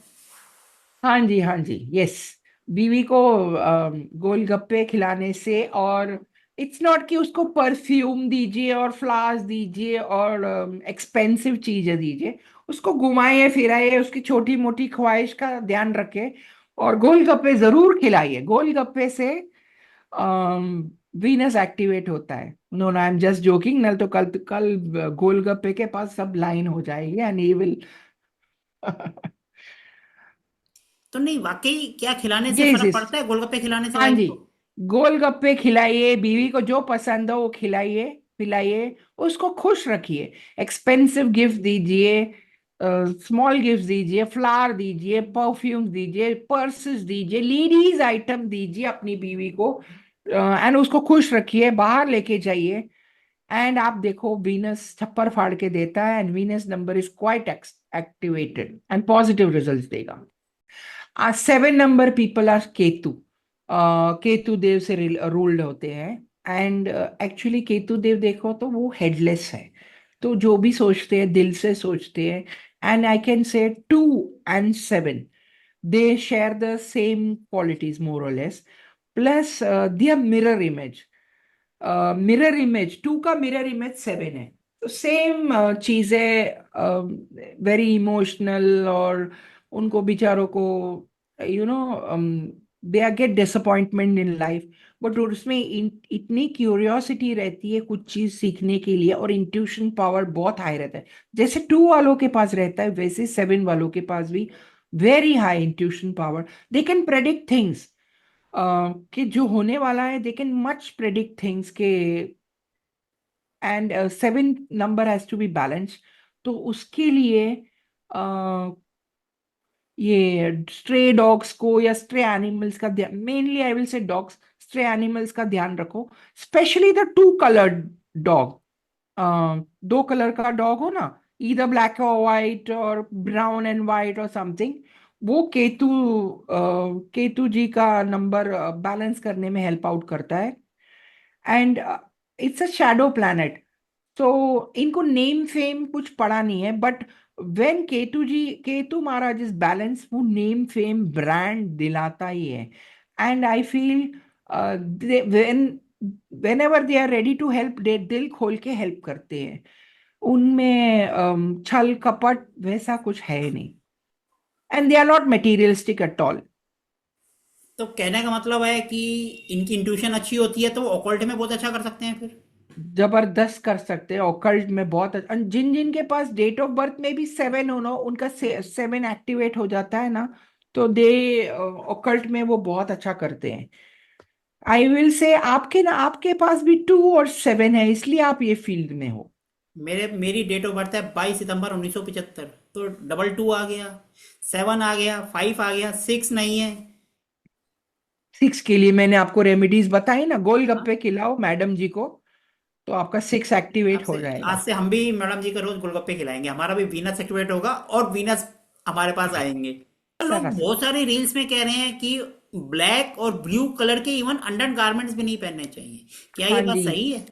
हाँ जी, हाँ जी, यस। बीवी को गोलगप्पे खिलाने से, और इट्स नॉट कि उसको परफ्यूम दीजिए और फ्लावर्स दीजिए और एक्सपेंसिव चीजें दीजिए। उसको घुमाइए फिराइए, उसकी छोटी मोटी ख्वाहिश का ध्यान रखे, और गोलगप्पे जरूर खिलाइए। गोलगप्पे से वीनस एक्टिवेट होता है। No no, I am just joking. नल तो कल कल गोलगप्पे के पास सब लाइन हो जाएगी एंड ही विल तो नहीं, वाकई क्या खिलाने से यस फर्क यस। पड़ता है गोलगप्पे खिलाने से हाँ वाइफ जी, को? गोलगप्पे खिलाइए, बीवी को जो पसंद हो वो खिलाइए, पिलाइए, उसको खुश रखिए। एक्सपेंसिव गिफ्ट दीजिए, स्मॉल गिफ्ट दीजिए, फ्लावर दीजिए, परफ्यूम दीजिए, पर्सेस दीजिए, लेडीज आइटम दीजिए अपनी बीवी को। एंड उसको खुश रखिए, बाहर लेके जाइए। एंड आप देखो, वीनस थप्पड़ फाड़ के देता है, and Venus number is quite activated and positive results देगा। 7 number people are Ketu. Ketu Dev से रूल्ड होते हैं। एंड एक्चुअली केतु देव देखो तो वो हेडलेस है, तो जो भी सोचते हैं दिल से सोचते हैं। एंड आई कैन से 2 and 7, they share the same qualities more or less. Plus their mirror image, mirror image 2 का मिरर इमेज 7 है। तो सेम चीजें, वेरी इमोशनल, और उनको बेचारों को you know they are get disappointment in life. But उसमें इतनी क्यूरियोसिटी रहती है कुछ चीज सीखने के लिए, और इंट्यूशन पावर बहुत हाई रहता है। जैसे 2 वालों के पास रहता है, वैसे 7 वालों के पास भी very high intuition power. They can predict things, कि जो होने वाला है, they can much predict things के। And 7 number has to be balance. तो उसके लिए ये स्ट्रे डॉग्स को या स्ट्रे एनिमल्स का ध्यान, mainly I will say dogs, stray animals का ध्यान रखो। Specially the 2 coloured dog. दो कलर का डॉग हो ना, इधर ब्लैक और व्हाइट और ब्राउन एंड व्हाइट और समथिंग, वो केतु जी का नंबर बैलेंस करने में हेल्प आउट करता है। And it's a shadow planet, तो इनको नेम फेम कुछ पड़ा नहीं है, but when Ketu Maharaj is balance, वो नेम फेम ब्रांड दिलाता ही है। And I feel when whenever they are ready to help, they दिल खोल के हेल्प करते हैं। उनमें छल कपट वैसा कुछ है नहीं। And they are not materialistic at all. तो कहने का मतलब है कि इनकी इंट्यूशन अच्छी होती है तो वो ऑकल्ट में बहुत अच्छा कर सकते हैं फिर। जबरदस्त कर सकते हैं ऑकल्ट में, बहुत जिन जिन के पास डेट ऑफ बर्थ में भी 7 हो ना, उनका 7 एक्टिवेट हो जाता है ना, तो दे ऑकल्ट में वो बहुत अच्छा करते हैं। आई विल से आपके ना, आपके पास भी 2 और 7 है, इसलिए आप ये फील्ड में हो। मेरी डेट ऑफ बर्थ है 22 सितंबर 1975। तो डबल 2 आ गया, 7 आ गया, 5 आ गया, 6 नहीं है। 6 के लिए मैंने आपको रेमेडीज बताई ना, हाँ, गोलगप्पे खिलाओ मैडम जी को, तो आपका 6 एक्टिवेट हो आज जाएगा। से हम भी मैडम जी को रोज गोलगप्पे खिलाएंगे, हमारा भी वीनस एक्टिवेट होगा और वीनस हमारे पास आएंगे। लोग सरस। बहुत सारे रील्स में कह रहे हैं कि ब्लैक और ब्लू कलर के इवन अंडर गारमेंट्स भी नहीं पहनने चाहिए। क्या ये हाँ बात जी, सही है?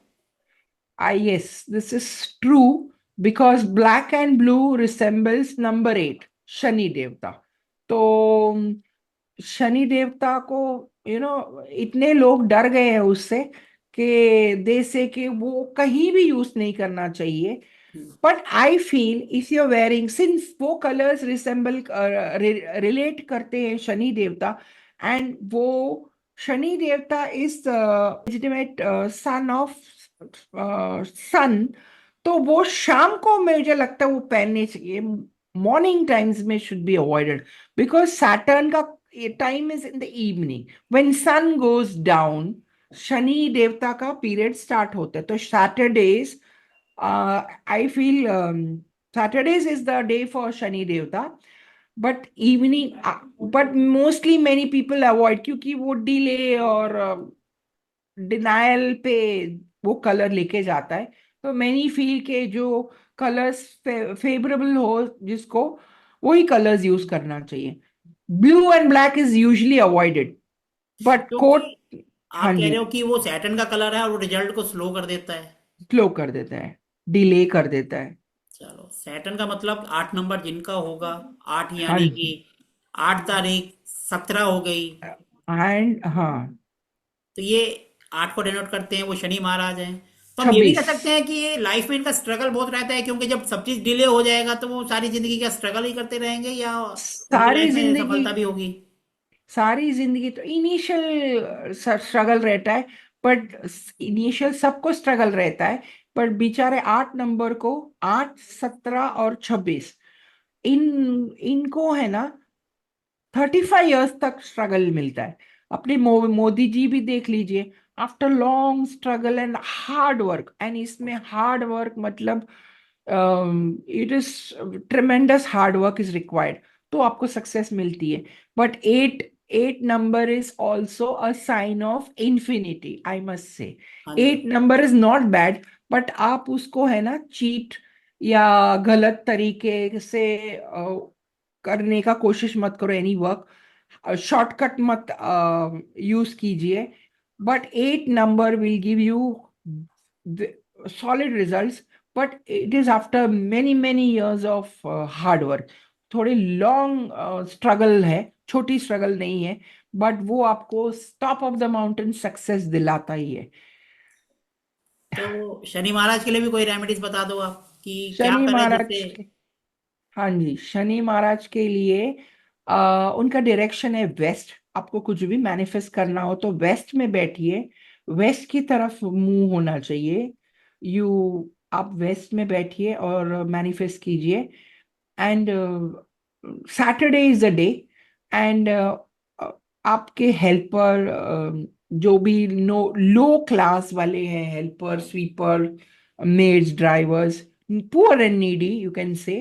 yes, this is true, because black and blue resembles number 8, Shani देवता। तो शनि देवता को इतने लोग डर गए हैं उससे, कि दे से कि वो कहीं भी यूज नहीं करना चाहिए। But I feel if you are wearing, since वो कलर्स रिलेट करते हैं शनि देवता, एंड वो शनि देवता is legitimate son of sun, तो वो शाम को मुझे लगता है वो पहनने चाहिए। मॉर्निंग टाइम्स में should be avoided, because Saturn का time is in the evening when sun goes down. Shani Devta का पीरियड स्टार्ट होता है, तो Saturdays, I feel Saturdays is the day for Shani Devta. But evening, but mostly many people avoid, क्योंकि वो डिले और डिनायल पे वो कलर लेके जाता है। तो मैनी फील के जो कलर्स फेवरेबल हो जिसको, वही कलर्स यूज करना चाहिए। Blue and black is usually avoided, but क्योंकि कोट। हाँ आप कह जी, रहे हो कि वो सैटर्न का कलर है और वो रिजल्ट को स्लो कर देता है। स्लो कर देता है, डिले कर देता है। चलो, सैटर्न का मतलब 8 नंबर जिनका होगा, 8 हाँ यानी कि जी, 8 तारीख 17 हो गई, एंड हाँ, तो ये 8 को डिनोट करते हैं, वो शनि महाराज हैं। तो हम ये भी कह 26। सकते हैं कि ये लाइफ में इनका स्ट्रगल बहुत रहता है, क्योंकि जब सब चीज डिले हो जाएगा तो वो सारी जिंदगी का स्ट्रगल ही करते रहेंगे, या उनकी सारी लाइफ में जिंदगी, सफलता भी होगी। सारी जिंदगी तो इनिशियल स्ट्रगल रहता है, बट इनिशियल सबको स्ट्रगल रहता है। पर बेचारे 8 नंबर को, 8, 17 और 26, इन इनको है ना 35 इयर्स तक स्ट्रगल मिलता है। अपने मोदी जी भी देख लीजिए, after long struggle and hard work, and इसमें हार्ड वर्क मतलब it is tremendous hard work is required, तो आपको सक्सेस मिलती है। But eight number is also a sign of infinity, I must say. हाँ जी। 8 number is not bad, but आप उसको है ना चीट या गलत तरीके से करने का कोशिश मत करो, एनी वर्क शॉर्टकट मत यूज कीजिए। But 8 number will give you solid results, but it is after many many years of hard work. थोड़ी लॉन्ग स्ट्रगल है, छोटी स्ट्रगल नहीं है, बट वो आपको top of the mountain success दिलाता ही है। तो शनि महाराज के लिए भी कोई रेमेडीज बता दो आप, कि क्या शनि करें जिससे। महाराज, हाँ जी, शनि महाराज के लिए उनका डायरेक्शन है वेस्ट। आपको कुछ भी मैनिफेस्ट करना हो तो वेस्ट में बैठिए, वेस्ट की तरफ मुंह होना चाहिए। आप वेस्ट में बैठिए और मैनिफेस्ट कीजिए। And Saturday is a day, and आपके हेल्पर, जो भी लो क्लास वाले हैं, helper, sweeper, maids, drivers, poor and needy you can say,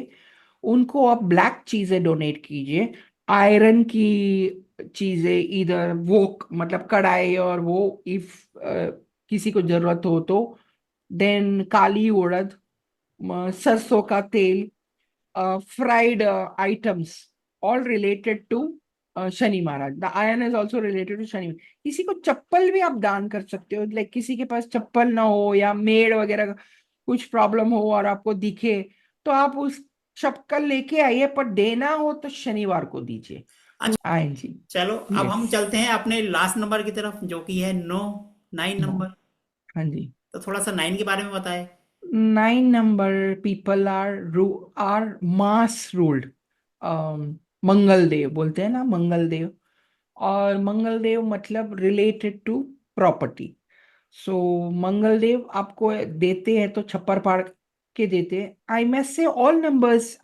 उनको आप ब्लैक चीजें डोनेट कीजिए। आयरन की चीजें, इधर वो मतलब कढ़ाई और वो, इफ किसी को जरूरत हो तो। देन काली उड़द, सरसों का तेल, fried items, all related to Shani महाराज। The iron is also related to Shani. किसी को चप्पल भी आप दान कर सकते हो, लाइक किसी के पास चप्पल ना हो या मेड वगैरह का कुछ प्रॉब्लम हो और आपको दिखे, तो आप उस चप्पल लेके आइए, पर देना हो तो शनिवार को दीजिए। अच्छा, आए जी। चलो अब यस। हम चलते हैं अपने लास्ट नंबर की तरफ, जो कि है 9, 9 नंबर। हाँ जी। तो थोड़ा सा 9 के बारे में बताएं। 9 number people are Mars ruled. Mangal Dev बोलते हैं ना, मंगल देव। और मंगल देव मतलब related to property. So Mangal Dev आपको देते हैं तो छप्पर फाड़ के देते हैं। I must say all numbers,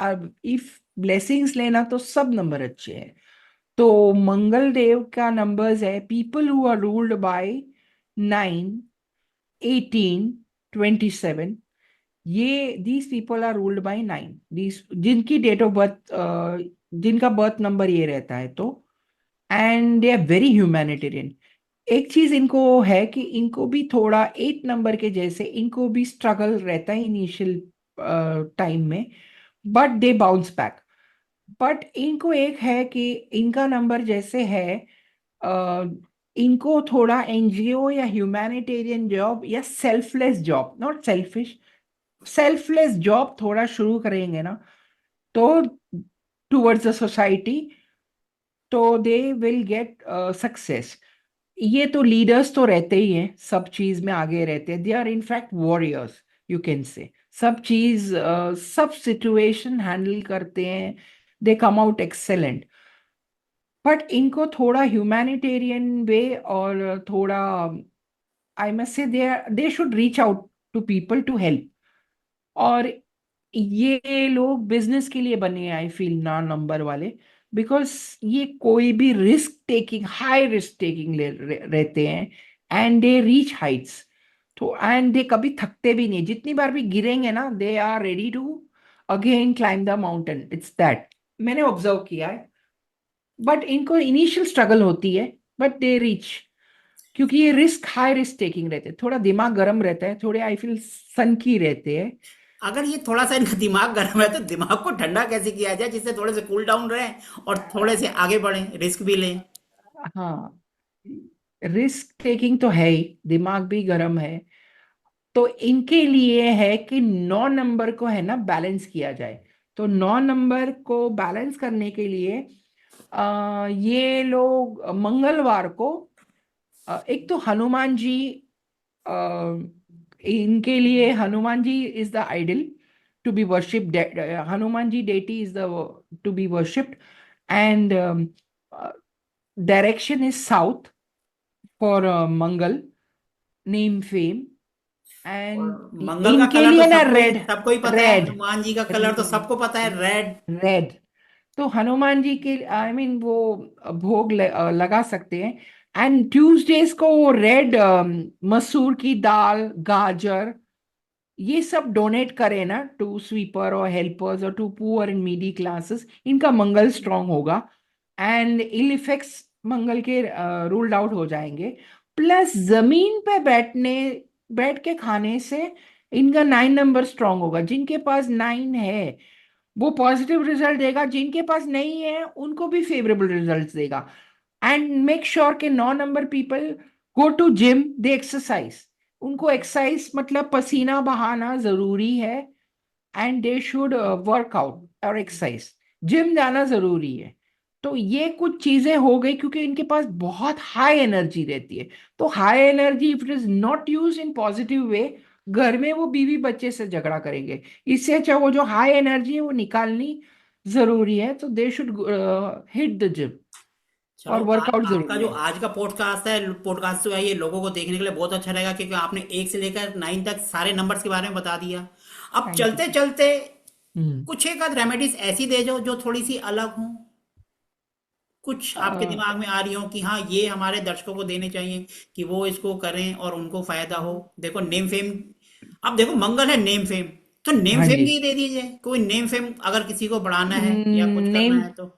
if blessings लेना तो सब नंबर अच्छे हैं। तो मंगल देव का नंबर्स है, people who are ruled by 9, 18, 27। ये these people are ruled by 9, these जिनकी डेट ऑफ बर्थ, जिनका बर्थ नंबर ये रहता है, तो and they are very humanitarian. एक चीज इनको है कि इनको भी थोड़ा 8 नंबर के जैसे इनको भी स्ट्रगल रहता है इनिशियल टाइम में, but they bounce back. But इनको एक है कि इनका नंबर जैसे है, अ, इनको थोड़ा एनजीओ या ह्यूमैनिटेरियन जॉब या selfless job, not selfish, selfless job थोड़ा शुरू करेंगे ना, तो टुवर्ड्स द सोसाइटी, तो दे विल गेट सक्सेस। ये तो लीडर्स तो रहते ही हैं, सब चीज में आगे रहते हैं, they are in fact warriors you can say. सब चीज सब सिचुएशन हैंडल करते हैं, they come out excellent. But इनको थोड़ा ह्यूमैनिटेरियन वे और थोड़ा, I must say, they should reach out to people to help. और ये लोग बिजनेस के लिए बने हैं, आई फील, ना नंबर वाले। बिकॉज ये कोई भी risk taking, high risk taking रहते हैं, एंड दे रीच हाइट्स। तो एंड दे कभी थकते भी नहीं, जितनी बार भी गिरेंगे ना, they are ready to again climb the mountain, it's that. मैंने ऑब्जर्व किया है। बट इनको इनिशियल स्ट्रगल होती है, बट दे रीच। क्योंकि ये रिस्क, हाई रिस्क टेकिंग रहते हैं, थोड़ा दिमाग गर्म रहता है, थोड़े आई फील सनकी रहते हैं। अगर ये थोड़ा सा इनका दिमाग गर्म है तो दिमाग को ठंडा कैसे किया जाए जिससे थोड़े से कूल डाउन रहे और थोड़े से आगे बढ़े, रिस्क भी लें। हाँ, रिस्क टेकिंग तो है ही, दिमाग भी गर्म है। तो इनके लिए है कि 9 नंबर को है ना बैलेंस किया जाए। तो 9 नंबर को बैलेंस करने के लिए ये लोग मंगलवार को, एक तो हनुमान जी, अ, इनके लिए Hanuman ji is the idol to be worshipped. Hanuman ji deity is the to be worshipped. And direction is south for Mangal, name fame. और एंड मंगल का इनके कलर तो लिए ना सबको ही रेड, सबको ही पता है, रेड, हनुमान जी का कलर तो सबको पता है, रेड। रेड। तो हनुमान जी के, आई मीन, वो भोग लगा सकते हैं। एंड ट्यूसडेज को वो रेड मसूर की दाल, गाजर, ये सब डोनेट करें ना टू स्वीपर और हेल्पर्स और to poor and needy classes, इनका मंगल स्ट्रांग होगा। एंड इल इफेक्ट्स मंगल के रूल्ड आउट हो जाएंगे। प्लस जमीन पे बैठ के खाने से इनका 9 नंबर स्ट्रांग होगा। जिनके पास 9 है वो पॉजिटिव रिजल्ट देगा, जिनके पास नहीं है उनको भी फेवरेबल रिजल्ट देगा। एंड मेक श्योर के 9 number people go to gym, they exercise. उनको एक्सरसाइज मतलब पसीना बहाना जरूरी है। एंड दे शुड वर्कआउट और एक्सरसाइज, जिम जाना जरूरी है। तो ये कुछ चीजें हो गई, क्योंकि इनके पास बहुत हाई एनर्जी रहती है। तो high energy if it is not use in positive way, घर में वो बीवी बच्चे से झगड़ा करेंगे। इससे अच्छा वो जो हाई एनर्जी है वो निकालनी जरूरी है। तो they should hit the gym, चलो, और आज वर्कआउट आपका जरूरी जो है। आज का पॉडकास्ट है, पॉडकास्ट जो है, ये लोगों को देखने के लिए बहुत अच्छा रहेगा क्योंकि आपने 1 से लेकर 9 तक सारे नंबर्स के बारे में बता दिया। अब थैंक यू। चलते चलते हम्म। कुछ एक आध रेमेडीज ऐसी दे जो थोड़ी सी अलग हों, कुछ आपके दिमाग में आ रही हो कि हाँ ये हमारे दर्शकों को देने चाहिए कि वो इसको करें और उनको फायदा हो। देखो नेम फेम, अब देखो मंगल है, नेम फेम, तो नेम हाँ फेम जी। की ही दे दीजिए, कोई नेम फेम अगर किसी को बढ़ाना है या कुछ करना नेम, है तो।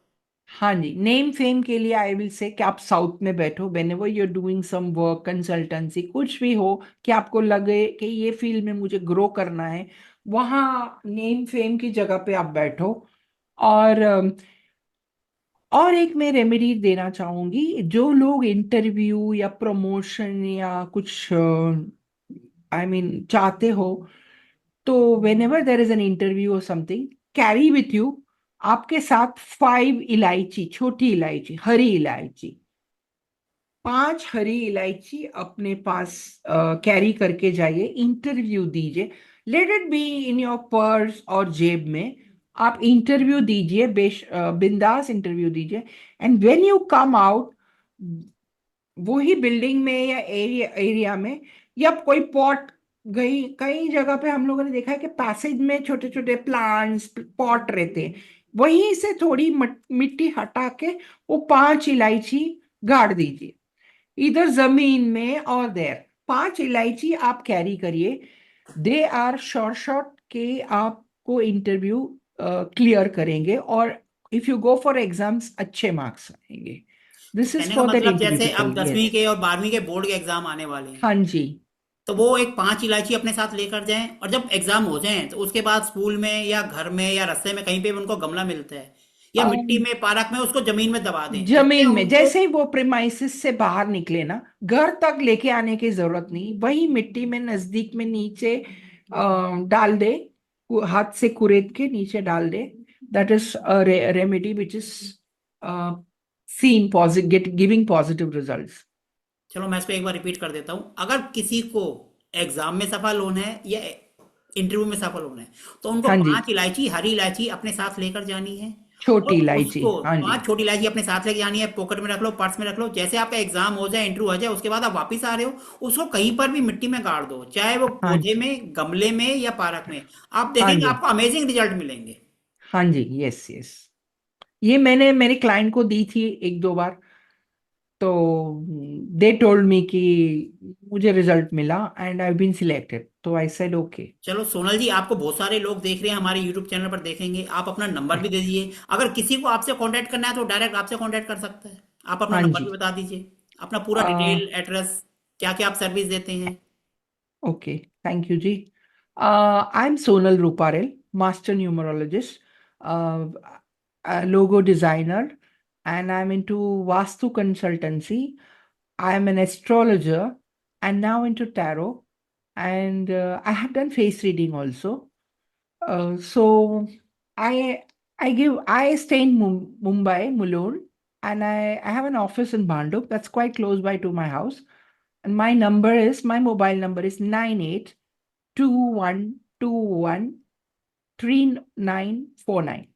हाँ जी, नेम फेम के लिए आई विल से कि आप साउथ में बैठो, whenever you are doing some work, consultancy, कुछ भी हो, कि आपको लगे कि ये फील्ड में मुझे ग्रो करना है, वहाँ नेम फेम की जगह पे आप बैठो। और और एक मैं रेमेडी देना चाहूंगी। जो लोग इंटरव्यू या प्रमोशन या कुछ आई मीन चाहते हो, तो when ever there is an interview और समथिंग, कैरी विथ यू आपके साथ 5 इलायची, छोटी इलायची, हरी इलायची, 5 हरी इलायची अपने पास कैरी करके जाइए, इंटरव्यू दीजिए। Let it be in your purse और जेब में। आप इंटरव्यू दीजिए, बिंदास इंटरव्यू दीजिए। And when you come out, वही बिल्डिंग में या एरिया में, या कोई पॉट, गई कई जगह पे हम लोगों ने देखा है कि पैसेज में छोटे छोटे प्लांट्स, पॉट रहते हैं, वहीं से थोड़ी मिट्टी हटा के वो 5 इलायची गाड़ दीजिए, इधर जमीन में। और देर 5 इलायची आप कैरी करिए। दे आर शॉर्ट शॉर्ट के आपको इंटरव्यू क्लियर करेंगे, और if you go for exams अच्छे मार्क्स आएंगे। दिस इज कहने का फॉर दैट मतलब इंटरव्यू जैसे अब पीपल, 10वीं यस। के और 12वीं के बोर्ड के एग्जाम आने वाले हैं, हाँ जी। तो वो एक 5 इलायची अपने साथ लेकर जाएं और जब एग्जाम हो जाएं तो उसके बाद स्कूल में या घर में या रास्ते में कहीं पे भी उनको गमला मिलता है या मिट्टी में पार्क में उसको जमीन में दबा दें, जिससे जमीन में उनको। जैसे ही वो प्रिमाइसिस से बाहर निकले ना, घर तक लेके आने की जरूरत नहीं, वही मिट्टी में नजदीक में नीचे डाल दे, हाथ से कुरेद के नीचे डाल दे। That is remedy which is seen positive, get giving positive results. चलो मैं इसको एक बार रिपीट कर देता हूँ। अगर किसी को एग्जाम में सफल होना है या इंटरव्यू में सफल होना है तो उनको हाँ जी। 5 इलायची, हरी इलायची अपने साथ लेकर जानी है। छोटी और इलायची, उसको हाँ जी। 5 छोटी इलायची अपने साथ लेके जानी है, पॉकेट में रख लो, पर्स में रख लो, जैसे आपका एग्जाम हो जाए, इंटरव्यू हो जाए, उसके बाद आप वापस आ रहे हो, उसको कहीं पर भी मिट्टी में गाड़ दो, चाहे वो हाँ पौधे जी। में, गमले में या पार्क में। आप हाँ देखेंगे जी। आपको अमेजिंग रिजल्ट मिलेंगे। हाँ जी। Yes yes. ये मैंने मेरे क्लाइंट को दी थी एक दो बार, तो दे टोल्ड मी कि मुझे रिजल्ट मिला एंड आई बीन सिलेक्टेड, तो आई सेड ओके। चलो सोनल जी, आपको बहुत सारे लोग देख रहे हैं, हमारे यूट्यूब चैनल पर देखेंगे, आप अपना नंबर भी दे दीजिए, अगर किसी को आपसे कांटेक्ट करना है तो डायरेक्ट आपसे कांटेक्ट कर सकता है। आप अपना हाँ नंबर जी। भी बता दीजिए, अपना पूरा डिटेल, एड्रेस, क्या क्या आप सर्विस देते हैं। ओके, थैंक यू जी। I am Sonal Ruparel, master numerologist, logo designer, and I'm into Vastu consultancy. I am an astrologer and now into tarot. And I have done face reading also. So I I stay in Mumbai, Mulund, and I have an office in Bhandup that's quite close by to my house. And my mobile number is 9821213949.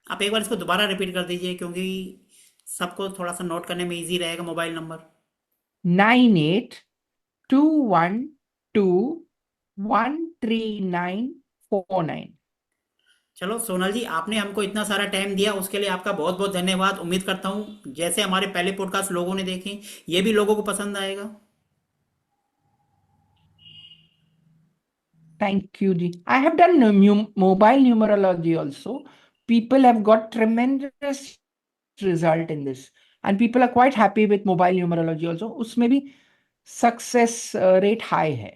आप एक बार इसको दोबारा रिपीट कर दीजिए, क्योंकि सबको थोड़ा सा नोट करने में इजी रहेगा मोबाइल नंबर। 9821213949। चलो सोनल जी, आपने हमको इतना सारा टाइम दिया, उसके लिए आपका बहुत बहुत धन्यवाद। उम्मीद करता हूँ जैसे हमारे पहले पॉडकास्ट लोगों ने देखे, ये भी लोगों को पसंद आएगा। Thank you, Ji. I have done mobile numerology also. People have got tremendous result in this, and people are quite happy with mobile numerology also. उसमें भी सक्सेस रेट हाई है।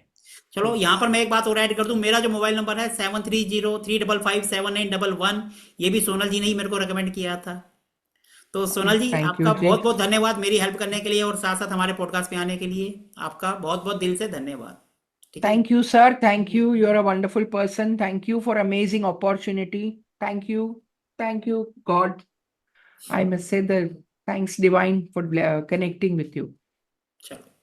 चलो यस। यहाँ पर मैं एक बात और ऐड कर दूं, मेरा जो मोबाइल नंबर है 7303557911, ये भी सोनल जी ने ही मेरे को रिकमेंड किया था। तो सोनल जी, थैंक यू आपका जी। बहुत बहुत धन्यवाद मेरी हेल्प करने के लिए, और साथ साथ हमारे पॉडकास्ट पे आने के लिए। आपका बहुत बहुत दिल से धन्यवाद। ठीक है। Thank you, sir. Thank you. You're a wonderful person. Thank you for amazing opportunity. Thank you. Thank you, God. I must say the thanks divine for connecting with you. चलो।